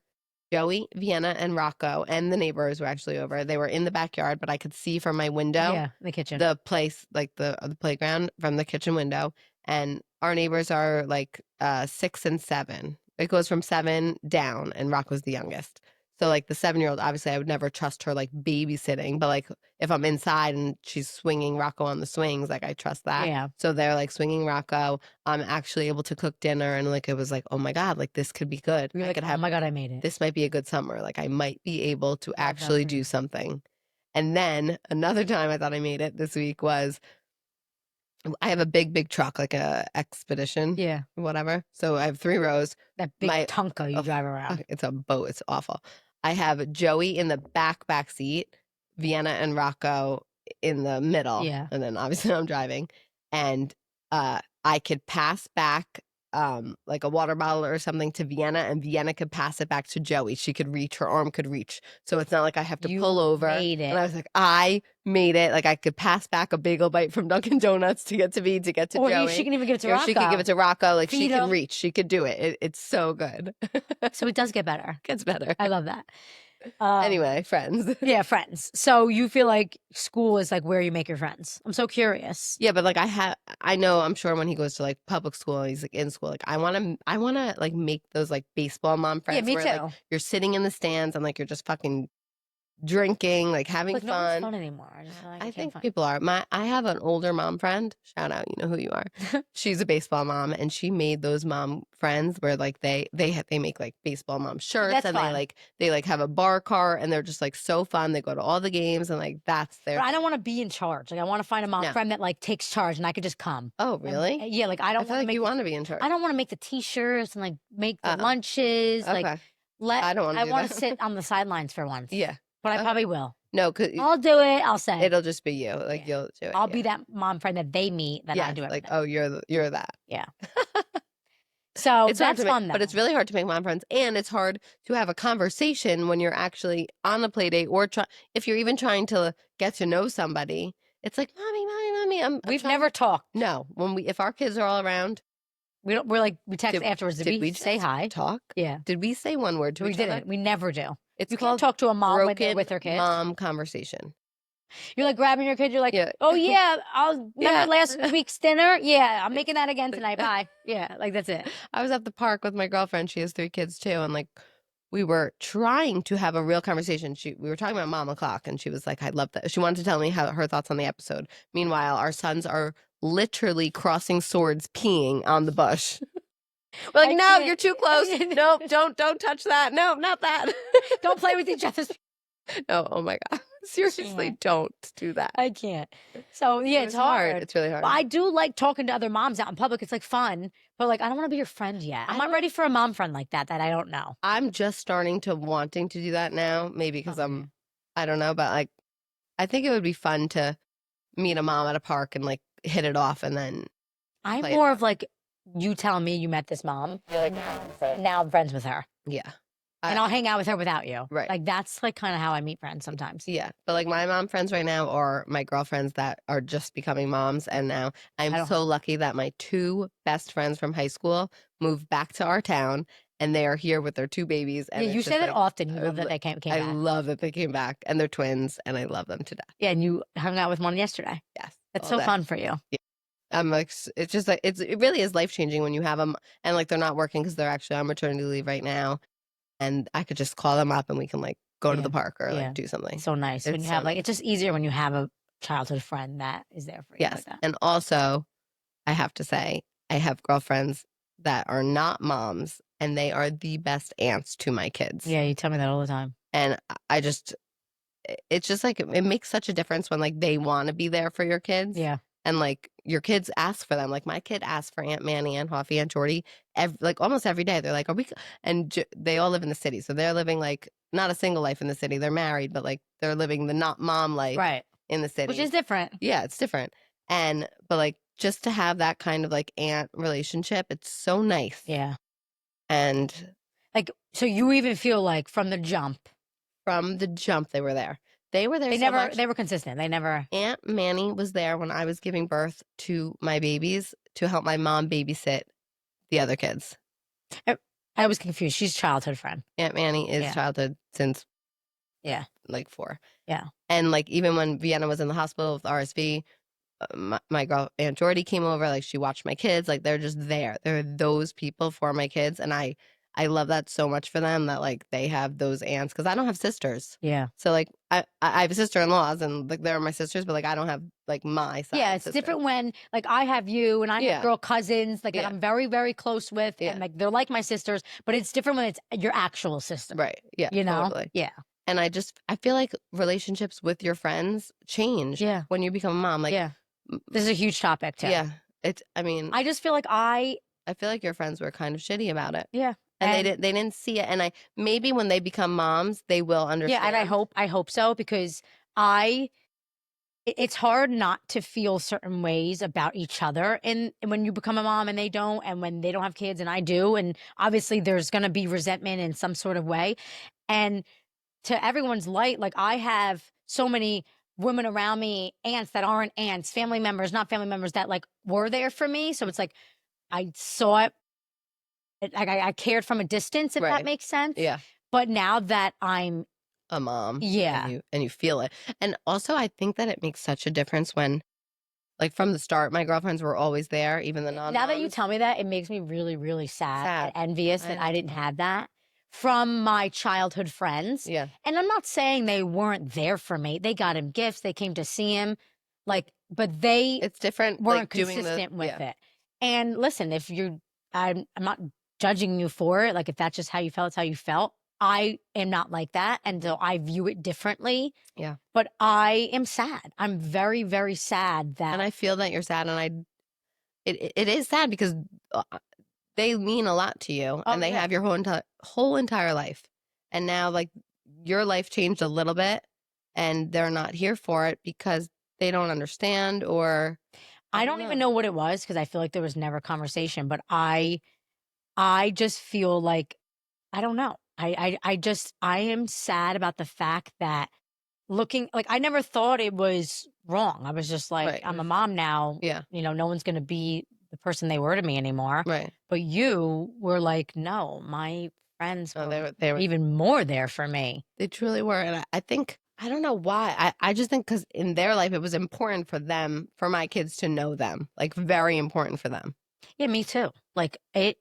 Joey, Vienna, and Rocco and the neighbors were actually over. They were in the backyard, but I could see from my window Yeah, the kitchen. the place, like the playground from the kitchen window. And our neighbors are like 6 and 7. It goes from 7 down, and Rocco's the youngest. So like the 7-year-old, obviously I would never trust her like babysitting, but like if I'm inside and she's swinging Rocco on the swings, like I trust that. Yeah. So they're like swinging Rocco. I'm actually able to cook dinner, and like it was like, oh my God, like this could be good. You're I like, could oh have my God, I made it. this might be a good summer. Like I might be able to that actually for do you. something. And then another time I thought I made it this week was I have a big truck, like a expedition, Yeah. whatever. So I have 3 rows. That big Tonka you oh, drive around. It's a boat. It's awful. I have Joey in the back seat, Vienna and Rocco in the middle. Yeah. And then obviously I'm driving. And I could pass back like a water bottle or something to Vienna, and Vienna could pass it back to Joey. She could reach, her arm could reach. So it's not like I have to You pull over. made it. And I was like, I made it. Like I could pass back a bagel bite from Dunkin' Donuts to get to me, to get to Or Joey. she can even give it to Or Rocco. she could give it to Rocco. Like she Feed can him. reach. She could do it. It's so good. So it does get better. Gets better. I love that. Anyway, friends. Yeah, friends. So you feel like school is like where you make your friends. I'm so curious. Yeah, but like I know, I'm sure when he goes to like public school and he's like in school, like I want to like make those like baseball mom friends. Yeah, me where, too. Like, you're sitting in the stands and like you're just fucking drinking, like having Like no one's fun. fun anymore. I just feel like I can't think find- people are. I have an older mom friend. Shout out, you know who you are. She's a baseball mom, and she made those mom friends where like they make like baseball mom shirts, That's and fun. they like have a bar cart, and they're just like so fun. They go to all the games, and like that's their. But I don't want to be in charge. Like I want to find a mom No. friend that like takes charge, and I could just come. Oh And- really? yeah, like I I don't feel want to like make. you want to be in charge. I don't want to make the T-shirts and like make the Uh-uh. lunches. Okay. Like I don't wanna I do want that. to sit on the sidelines for once. Yeah. but I Okay. probably will. No, because I'll do it. I'll say. it'll just be you. Like Yeah. you'll do it. I'll yeah. be that mom friend that they meet that I Yes, do everything. like oh you're that. So It's hard that's to make, fun though. but it's really hard to make mom friends, and it's hard to have a conversation when you're actually on a play date, or if you're even trying to get to know somebody. It's like mommy. I'm We've trying-" never talked. No, if our kids are all around, We don't. We're like we text Did- afterwards. Did, did we we say just hi? talk? Yeah, Did we say one word to we each other? didn't. We never do. It's You can't called talk to a mom when they're broken with her kids. mom conversation. You're like grabbing your kid. You're like, Yeah. oh yeah, I'll Yeah. remember last week's dinner. Yeah, I'm making that again tonight. Bye. Yeah, like that's it. I was at the park with my girlfriend. She has 3 kids too, and like we were trying to have a real conversation. We were talking about Mama Clock, and she was like, "I love that." She wanted to tell me her thoughts on the episode. Meanwhile, our sons are literally crossing swords, peeing on the bush. We're like, I "No, can't. you're too close. No, don't touch that. No, not that. Don't play with each other's. No, oh my god, seriously, can't. don't do that. I can't. So yeah, it's hard. It's really hard. But I do like talking to other moms out in public. It's like fun, but like I don't want to be your friend yet. I'm I not don't- ready for a mom friend like that I don't know. I'm just starting to wanting to do that now, maybe because Oh, yeah. I don't know, but like, I think it would be fun to meet a mom at a park and like hit it off, and then I'm play it more of like you telling me you met this mom. You're like now I'm friends with her, yeah, and I'll hang out with her without you. Right. Like that's like kind of how I meet friends sometimes. yeah. But like my mom friends right now are my girlfriends that are just becoming moms, and now I I'm don't- so lucky that my 2 best friends from high school moved back to our town, and they are here with their 2 babies. And Yeah, you it's say just, that like, often. You I love that lo- they came I back. love that they came back, and they're twins, and I love them to death. Yeah, and you hung out with one yesterday. Yes, It's all so day. fun for you. I'm like, it's just like it really is life changing when you have them, and like they're not working because they're actually on maternity leave right now, and I could just call them up and we can like go to Yeah, the park or yeah. like do something. It's so nice when It's you so have like it's just easier when you have a childhood friend that is there for you. Yes, Like that. and also I have to say I have girlfriends that are not moms, and they are the best aunts to my kids. Yeah, you tell me that all the time. And I just, it's just like it makes such a difference when like they want to be there for your kids. Yeah. And like your kids ask for them. Like my kid asked for Aunt Manny, Aunt Hoffy, Aunt Jordy, like almost every day. They're like, "Are we?" And they all live in the city, so they're living like not a single life in the city. They're married, but like they're living the not mom life Right. in the city, Which is different. Yeah, it's different. But like just to have that kind of like aunt relationship, it's so nice. Yeah. And like, so you even feel like from the jump they were there. They were there. they were consistent. They never. Aunt Manny was there when I was giving birth to my babies to help my mom babysit the other kids. I was confused. She's childhood friend. Aunt Manny is childhood since like 4. Yeah. And like even when Vienna was in the hospital with RSV, my girl Aunt Jordy came over. Like she watched my kids. Like they're just there. They're those people for my kids, and I love that so much for them that like they have those aunts because I don't have sisters. Yeah. So like I have sister-in-laws and like they're my sisters, but like I don't have like my side. Yeah, it's different when like I have you and I have girl cousins like that I'm very, very close with, and like they're like my sisters, but it's different when it's your actual sister. Right. Yeah. You know? Totally. Yeah. And I feel like relationships with your friends change when you become a mom. Like this is a huge topic too. Yeah. I just feel like I feel like your friends were kind of shitty about it. Yeah. And they didn't see it. And maybe when they become moms, they will understand. Yeah, and I hope so, because it's hard not to feel certain ways about each other and when you become a mom and they don't, and when they don't have kids and I do, and obviously there's going to be resentment in some sort of way. And to everyone's light, like I have so many women around me, aunts that aren't aunts, family members, not family members, that like were there for me. So it's like I saw it, like I cared from a distance, if that makes sense. Yeah. But now that I'm a mom, yeah, and you feel it. And also I think that it makes such a difference when, like from the start, my girlfriends were always there, even the non-moms. Now that you tell me that, it makes me really, really sad. And envious that I didn't have that from my childhood friends. Yeah. And I'm not saying they weren't there for me. They got him gifts. They came to see him. Like, but it's different. Weren't like consistent with it. And listen, if I'm not judging you for it. Like if that's just how you felt, it's how you felt. I am not like that. And so I view it differently. Yeah. But I am sad. I'm very, very sad that. And I feel that you're sad. And it is sad because they mean a lot to you, and they have your whole entire life. And now like your life changed a little bit and they're not here for it because they don't understand, or I don't even know what it was, because I feel like there was never conversation, but I just feel like, I don't know. I am sad about the fact that looking, like I never thought it was wrong. I was just like, I'm a mom now. Yeah. You know, no one's going to be the person they were to me anymore. Right. But you were like, no, my friends were even more there for me. They truly were. And I think, I don't know why. I just think because in their life, it was important for them, for my kids to know them, like very important for them. Yeah, me too. Like it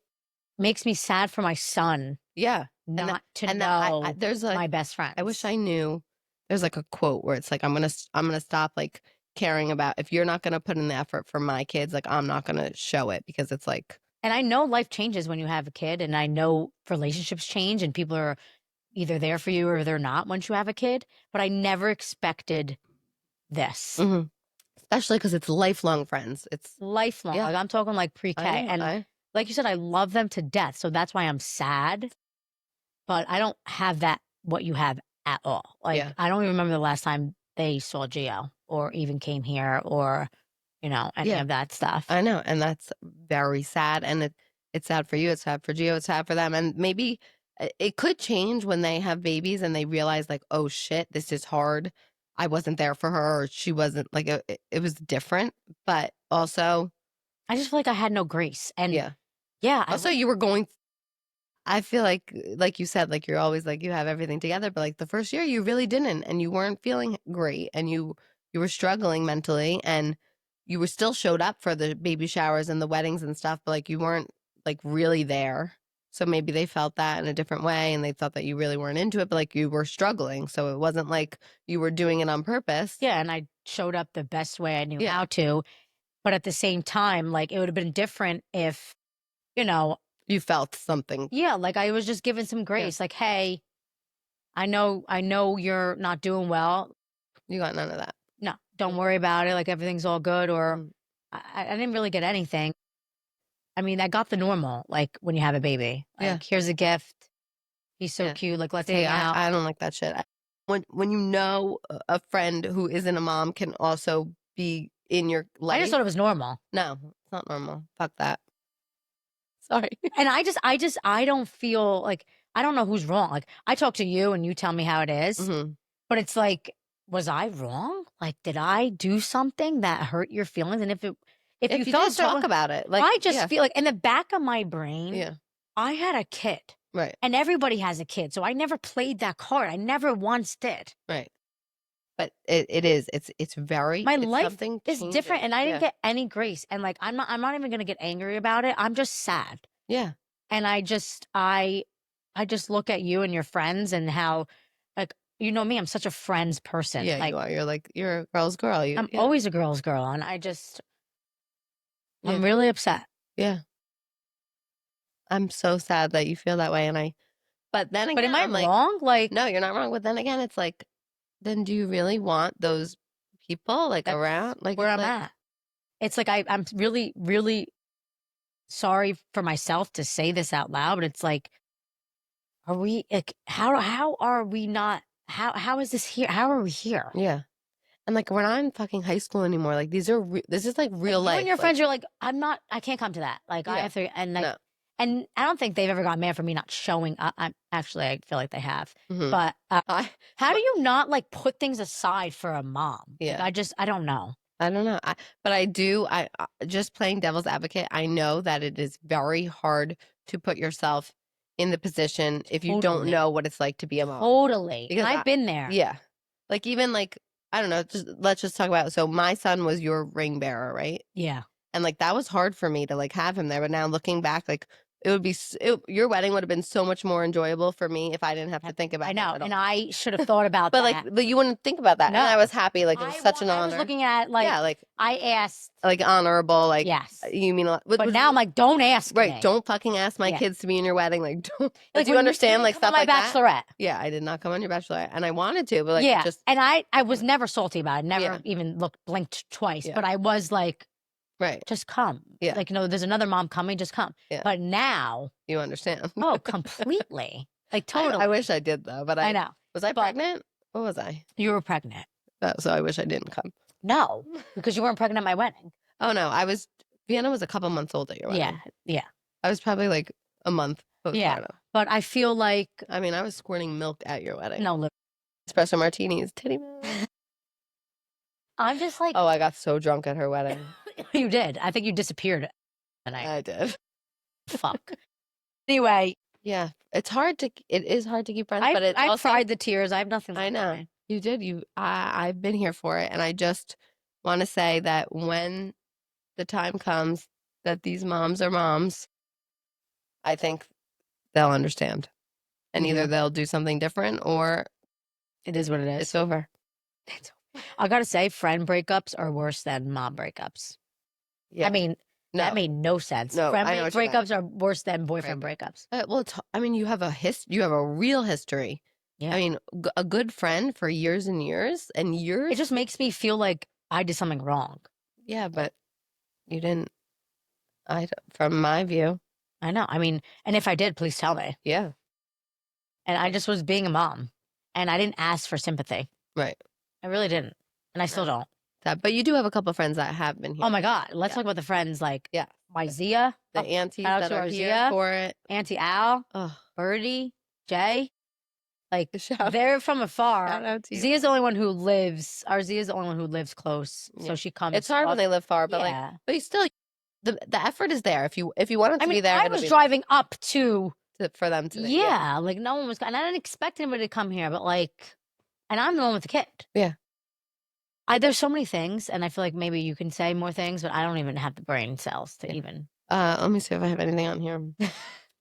makes me sad for my son. Yeah. Not to know there's like, my best friend. I wish I knew. There's like a quote where it's like, I'm going to stop like caring about, if you're not going to put in the effort for my kids, like I'm not going to show it, because it's like. And I know life changes when you have a kid, and I know relationships change and people are either there for you or they're not once you have a kid, but I never expected this. Mm-hmm. Especially because it's lifelong friends. It's lifelong. Yeah. Like I'm talking like pre-K. And like you said, I love them to death. So that's why I'm sad. But I don't have that, what you have at all. Like I don't even remember the last time they saw Gio or even came here or, you know, any of that stuff. I know. And that's very sad. And it's sad for you. It's sad for Gio. It's sad for them. And maybe it could change when they have babies and they realize like, oh shit, this is hard. I wasn't there for her, or she wasn't, like it was different. But also, I just feel like I had no grace. And yeah. Also, you were going, I feel like you said, like you're always like you have everything together, but like the first year you really didn't, and you weren't feeling great, and you were struggling mentally, and you were still showed up for the baby showers and the weddings and stuff, but like you weren't like really there. So maybe they felt that in a different way, and they thought that you really weren't into it, but like you were struggling. So it wasn't like you were doing it on purpose. Yeah, and I showed up the best way I knew how to. But at the same time, like it would have been different if, you know, you felt something. Yeah, like I was just given some grace. Like, hey, I know you're not doing well. You got none of that. No, don't worry about it. Like everything's all good. Or I didn't really get anything. I mean, I got the normal, like when you have a baby. Like, Yeah. here's a gift. He's so Yeah. cute. Like, let's See, hang out. I don't like that shit. When you know a friend who isn't a mom can also be in your I life. just thought it was normal. No, it's not normal. Fuck that. Sorry. And I don't feel like, I don't know who's wrong. Like, I talk to you and you tell me how it is, Mm-hmm. but it's like, was I wrong? Like, did I do something that hurt your feelings? And if you If you felt did certain talk way, about it, like I just yeah, feel like in the back of my brain, yeah, I had a kid. right, And everybody has a kid. So I never played that card. I never once did. right. But it's very My it's life something is different changing. and I didn't Yeah, get any grace. And like I'm not even gonna get angry about it. I'm just sad. yeah, And I just look at you and your friends and how, like, you know me, I'm such a friends person. yeah. Like, You are. You're a girl's girl. I'm Yeah, always a girl's girl. And I'm yeah, really upset. yeah. I'm so sad that you feel that way, but then But again, am I I'm like, wrong? Like, no, you're not wrong. But then again, it's like, then do you really want those people like that's around? Like, where it's I'm like, at. It's like I'm really, really sorry for myself to say this out loud, but it's like, are we like how are we not how is this here? How are we here? yeah. And like, we're not in fucking high school anymore. Like, this is like Like, real you life. and your Like, friends, you're like, I can't come to that. Like I yeah, have to, and like, no. and I don't think they've ever got mad for me not showing up. I feel like they have. Mm-hmm. But I, how do you not like put things aside for a mom? yeah. Like I don't know. I don't know. But I do. Just playing devil's advocate. I know that it is very hard to put yourself in the position if you don't Totally. know what it's like to be a mom. Totally. Because And I've been there. Yeah. Like even like I don't know. Let's just talk about. So my son was your ring bearer, right? Yeah. And like that was hard for me to like have him there. But now looking back, like it would be your wedding would have been so much more enjoyable for me if I didn't have to think about I it know. at all. And I should have thought about But that. but you wouldn't think about that. And I No. was happy. Like it was such an honor. I was looking at like, yeah, like I asked. like honorable. Like Yes. you mean a lot. But now I'm like, don't ask right. me. Don't fucking ask my Yeah. kids to be in your wedding. Like don't. Like, do you when understand like come stuff on my like that? bachelorette. Yeah, I did not come on your bachelorette, and I wanted to, but like Yeah. just And I was never salty about it. Never Yeah. even blinked twice. Yeah. But I was like, right. just come. Yeah. Like, there's another mom coming, just come. Yeah. But now, You understand? oh, completely. Like totally. I wish I did though, but I know. Was I But- pregnant? What was I? You were pregnant. Oh, so I wish I didn't come. No, because you weren't pregnant at my wedding. Oh no, Vienna was a couple months old at your wedding. Yeah. I was probably like a month postpartum. Yeah. But I feel like, I mean, I was squirting milk at your wedding. no, Espresso martinis, titty milk. I'm just like, Oh, I got so drunk at her wedding. you did. I think you disappeared. And I did. fuck. Anyway, Yeah, it is hard to keep friends, but it's I also, cried the tears. I have nothing. I know you did. I've been here for it, and I just want to say that when the time comes that these moms are moms, I think they'll understand, and either they'll do something different or It is what it is. it's over. I gotta say, friend breakups are worse than mom breakups. Yeah, I mean, no. that made no sense. No, Friend I know what you meant. breakups are worse than boyfriend breakups. Well, I mean, you have you have a real history. Yeah. I mean, a good friend for years and years and years. It just makes me feel like I did something wrong. Yeah, but you didn't. From my view. I know. I mean, and if I did, please tell me. Yeah. And I just was being a mom, and I didn't ask for sympathy. Right. I really didn't, and I still don't. But you do have a couple friends that have been here. Oh my god, let's Yeah. talk about the friends like Yeah. my Zia, The aunties shout out that to are our here Zia. for it. Auntie Al, Oh, Birdie, Jay. Like shout they're from afar. out to you. Zia's the only one who lives. Our Zia's the only one who lives close, Yeah. so she comes. It's hard when they live far, but yeah. but you still, the effort is there. If you wanted to I mean, be there, I it'll was be driving up to. for them to. Yeah, like no one was, and I didn't expect anybody to come here, but like, and I'm the one with the kid. Yeah. There's so many things, and I feel like maybe you can say more things, but I don't even have the brain cells to even. Let me see if I have anything on here.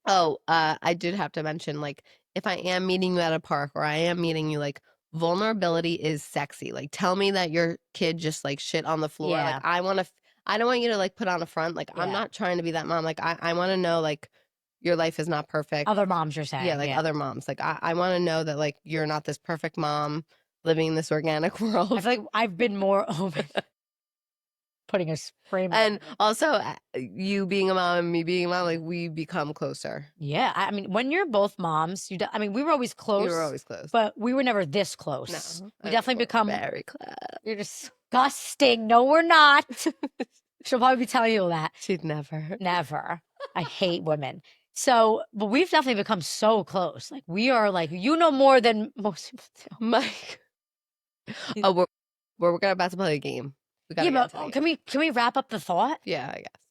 Oh, I did have to mention, like, if I am meeting you at a park or I am meeting you, like, vulnerability is sexy. Like, tell me that your kid just like shit on the floor. Yeah. Like, I don't want you to like put on a front. Like, I'm Yeah. not trying to be that mom. Like, I want to know like your life is not perfect. Other moms, you're saying, Yeah, like other moms. Like, I want to know that like you're not this perfect mom living in this organic world. I feel like I've been more open. putting a frame. And also, you being a mom and me being a mom, like we become closer. Yeah, I mean, when you're both moms, I mean, we were always close. We were always close. But we were never this close. No, We definitely become very close. You're disgusting. No, we're not. She'll probably be telling you that. She'd never. Never. I hate women. So, but we've definitely become so close. Like we are like, you know more than most people do. Mike. Oh, we're about to play a game. We gotta Yeah, get but into the can we wrap up the thought? Yeah, I guess.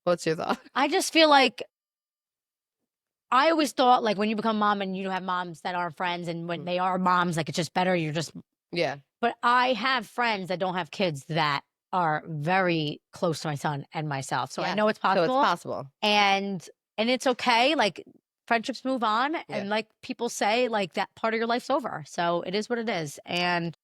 What's your thought? I just feel like I always thought like when you become mom and you have moms that aren't friends, and when they are moms, like it's just better. You're just Yeah. But I have friends that don't have kids that are very close to my son and myself. So I know it's possible. So it's possible. And it's okay. Like friendships move on, and like people say, like that part of your life's over. So it is what it is. And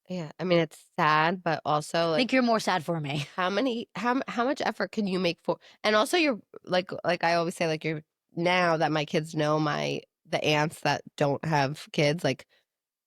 yeah, I mean it's sad, but also like I think you're more sad for me. how much effort can you make for? And also you're like I always say, like you're now that my kids know the aunts that don't have kids, like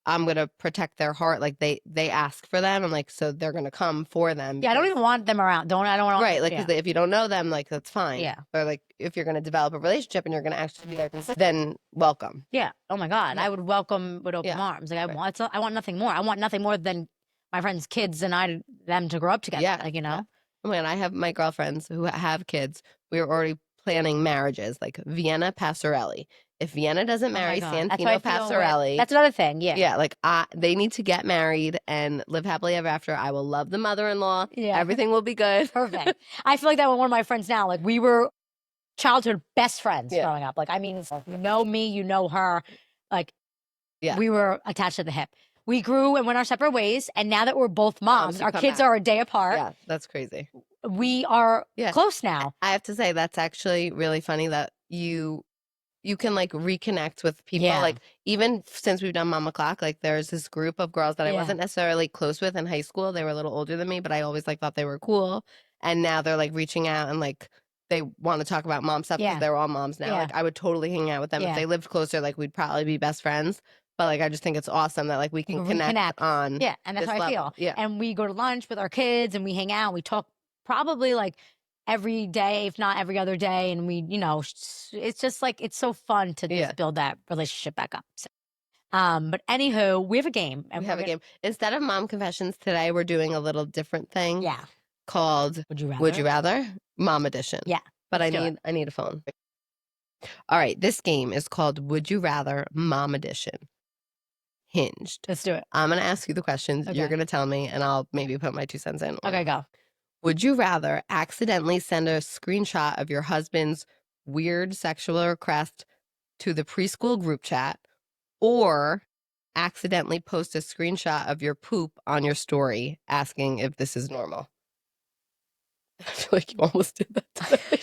I'm gonna protect their heart. Like they ask for them, and like so they're gonna come for them. Yeah, I don't even want them around. I don't want right. Like cause if you don't know them, like that's fine. Yeah. Or like if you're gonna develop a relationship and you're gonna actually be there, then welcome. Yeah. Oh my God, Yeah. I would welcome with open arms. Like I want nothing more. I want nothing more than my friends' kids and them to grow up together. Yeah. Like you know. Yeah. Oh, man, I have my girlfriends who have kids. We were already planning marriages, like Vienna Passarelli. If Vienna doesn't marry Santino Passarelli, that's another thing. Yeah. Yeah, like they need to get married and live happily ever after. I will love the mother-in-law. Yeah. Everything will be good. Perfect. I feel like that with one of my friends now. Like we were childhood best friends growing up. Like I mean, you know me, you know her. Like we were attached at the hip. We grew and went our separate ways. And now that we're both moms, our kids are a day apart. Yeah, that's crazy. We are close now. I have to say that's actually really funny that you can like reconnect with people. Yeah. Like even since we've done Mama Clock, like there's this group of girls that I wasn't necessarily close with in high school. They were a little older than me, but I always like thought they were cool. And now they're like reaching out and like they want to talk about mom stuff because they're all moms now. Like I would totally hang out with them if they lived closer. Like we'd probably be best friends. But like I just think it's awesome that like we can connect on and that's how I feel. Yeah. And we go to lunch with our kids and we hang out. We talk probably like every day, if not every other day. And we, you know, it's just like, it's so fun to just build that relationship back up. So, but anywho, we have a game. And we have a game. Instead of mom confessions today, we're doing a little different thing. Yeah. Called Would You Rather? Mom edition. Yeah. But I need a phone. All right. This game is called Would You Rather? Mom edition. Hinged. Let's do it. I'm going to ask you the questions. Okay. You're going to tell me, and I'll maybe put my 2 cents in. Okay, go. Would you rather accidentally send a screenshot of your husband's weird sexual request to the preschool group chat, or accidentally post a screenshot of your poop on your story asking if this is normal? I feel like you almost did that today.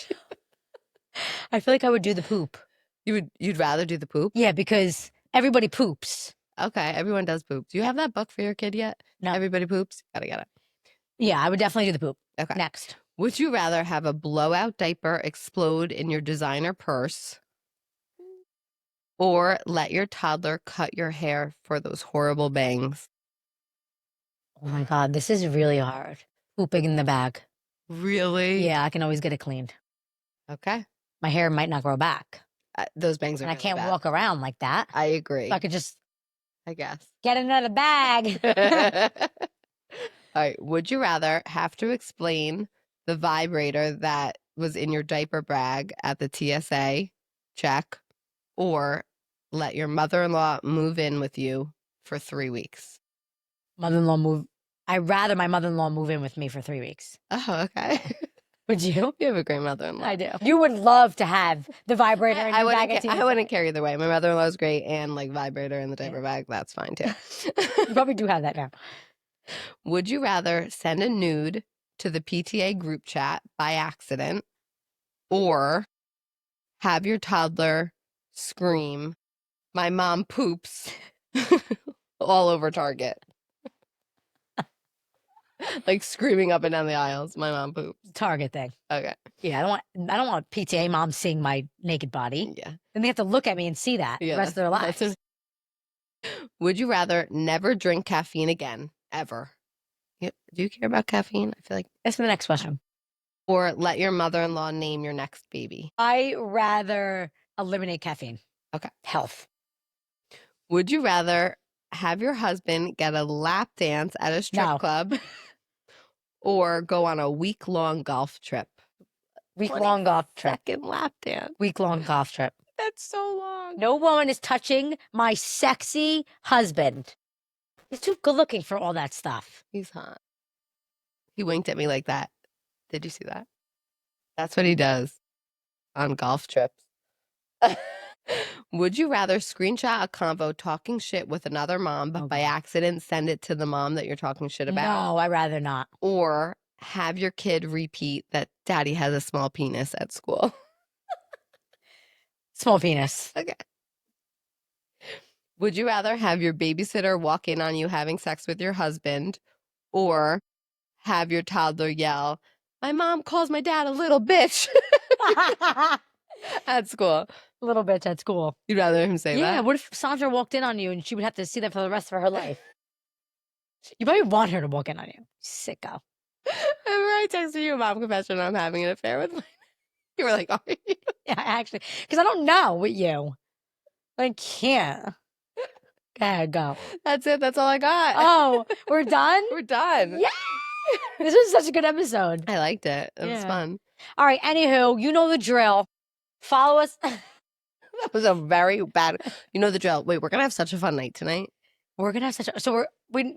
I feel like I would do the poop. You'd rather do the poop? Yeah, because everybody poops. Okay, everyone does poop. Do you have that book for your kid yet? No. Everybody poops? Gotta get it. Yeah, I would definitely do the poop. Okay. Next. Would you rather have a blowout diaper explode in your designer purse, or let your toddler cut your hair for those horrible bangs? Oh my God, this is really hard. Pooping in the bag. Really? Yeah, I can always get it cleaned. Okay. My hair might not grow back. Those bangs are And I really can't bad. walk around like that. I agree. So I could just, I guess. get another bag. All right. Would you rather have to explain the vibrator that was in your diaper bag at the TSA check, or let your mother-in-law move in with you for 3 weeks? Mother-in-law move. I'd rather my mother-in-law move in with me for 3 weeks. Oh, okay. Would you? You have a great mother-in-law. I do. You would love to have the vibrator in your bag at TSA. I wouldn't care either way. My mother-in-law is great, and like vibrator in the diaper bag, that's fine too. You probably do have that now. Would you rather send a nude to the PTA group chat by accident, or have your toddler scream, "My mom poops," all over Target? Like screaming up and down the aisles, "My mom poops." Target thing. Okay. Yeah, I don't want PTA moms seeing my naked body. Yeah. Then they have to look at me and see that the rest of their lives. Would you rather never drink caffeine again, ever, Do you care about caffeine? I feel like. That's for the next question. Or let your mother-in-law name your next baby. I rather eliminate caffeine. Okay. Health. Would you rather have your husband get a lap dance at a strip No. club or go on a week-long golf trip? Week-long golf trip. Second lap dance. Week-long golf trip. That's so long. No woman is touching my sexy husband. He's too good looking for all that stuff. He's hot. He winked at me like that. Did you see that? That's what he does on golf trips. Would you rather screenshot a convo talking shit with another mom, but by accident send it to the mom that you're talking shit about? No, I'd rather not. Or have your kid repeat that daddy has a small penis at school? Small penis. Okay. Would you rather have your babysitter walk in on you having sex with your husband or have your toddler yell, "My mom calls my dad a little bitch" at school? Little bitch at school. You'd rather him say that? Yeah, what if Sandra walked in on you and she would have to see that for the rest of her life? You probably want her to walk in on you. Sicko. Remember I texted you a mom confession I'm having an affair with my... You were like, are you? Yeah, actually. Because I don't know with you. I can't. Go ahead, go. That's it. That's all I got. Oh, we're done? We're done. Yeah. This was such a good episode. I liked it. It was fun. All right, anywho, you know the drill. Follow us. That was a very bad... You know the drill. Wait, we're going to have such a fun night tonight. We're gonna have such a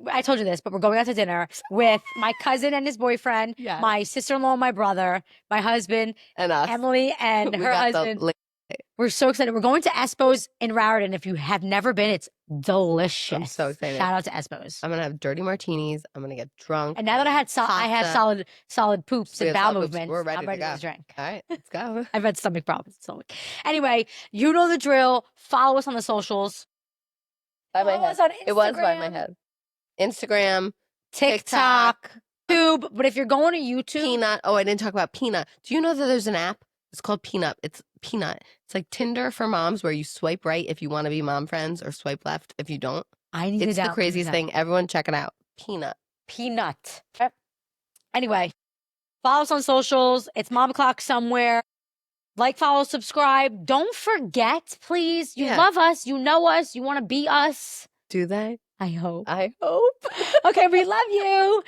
I told you this, but we're going out to dinner with my cousin and his boyfriend, my sister-in-law and my brother, my husband, and us. Emily and We her got husband. We're so excited. We're going to Espo's in Raritan. If you have never been, it's delicious. I'm so excited. Shout out to Espo's. I'm gonna have dirty martinis. I'm gonna get drunk. And now that I have solid poops and bowel movements, we're ready I'm ready to go. to drink. All right, let's go. I've had stomach problems. So anyway, you know the drill. Follow us on the socials. By my head. It was by my head. Instagram, TikTok, YouTube. But if you're going to YouTube, Peanut. Oh, I didn't talk about Peanut. Do you know that there's an app? It's called Peanut. It's Peanut. It's like Tinder for moms, where you swipe right if you want to be mom friends, or swipe left if you don't. It's the craziest thing. Everyone, check it out. Peanut. Anyway, follow us on socials. It's Mom O'Clock somewhere. Like, follow, subscribe. Don't forget, please. You love us. You know us. You want to be us. Do they? I hope. I hope. Okay, we love you.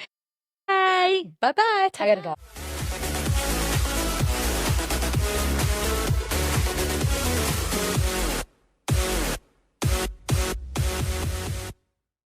Bye. Bye-bye. I gotta go.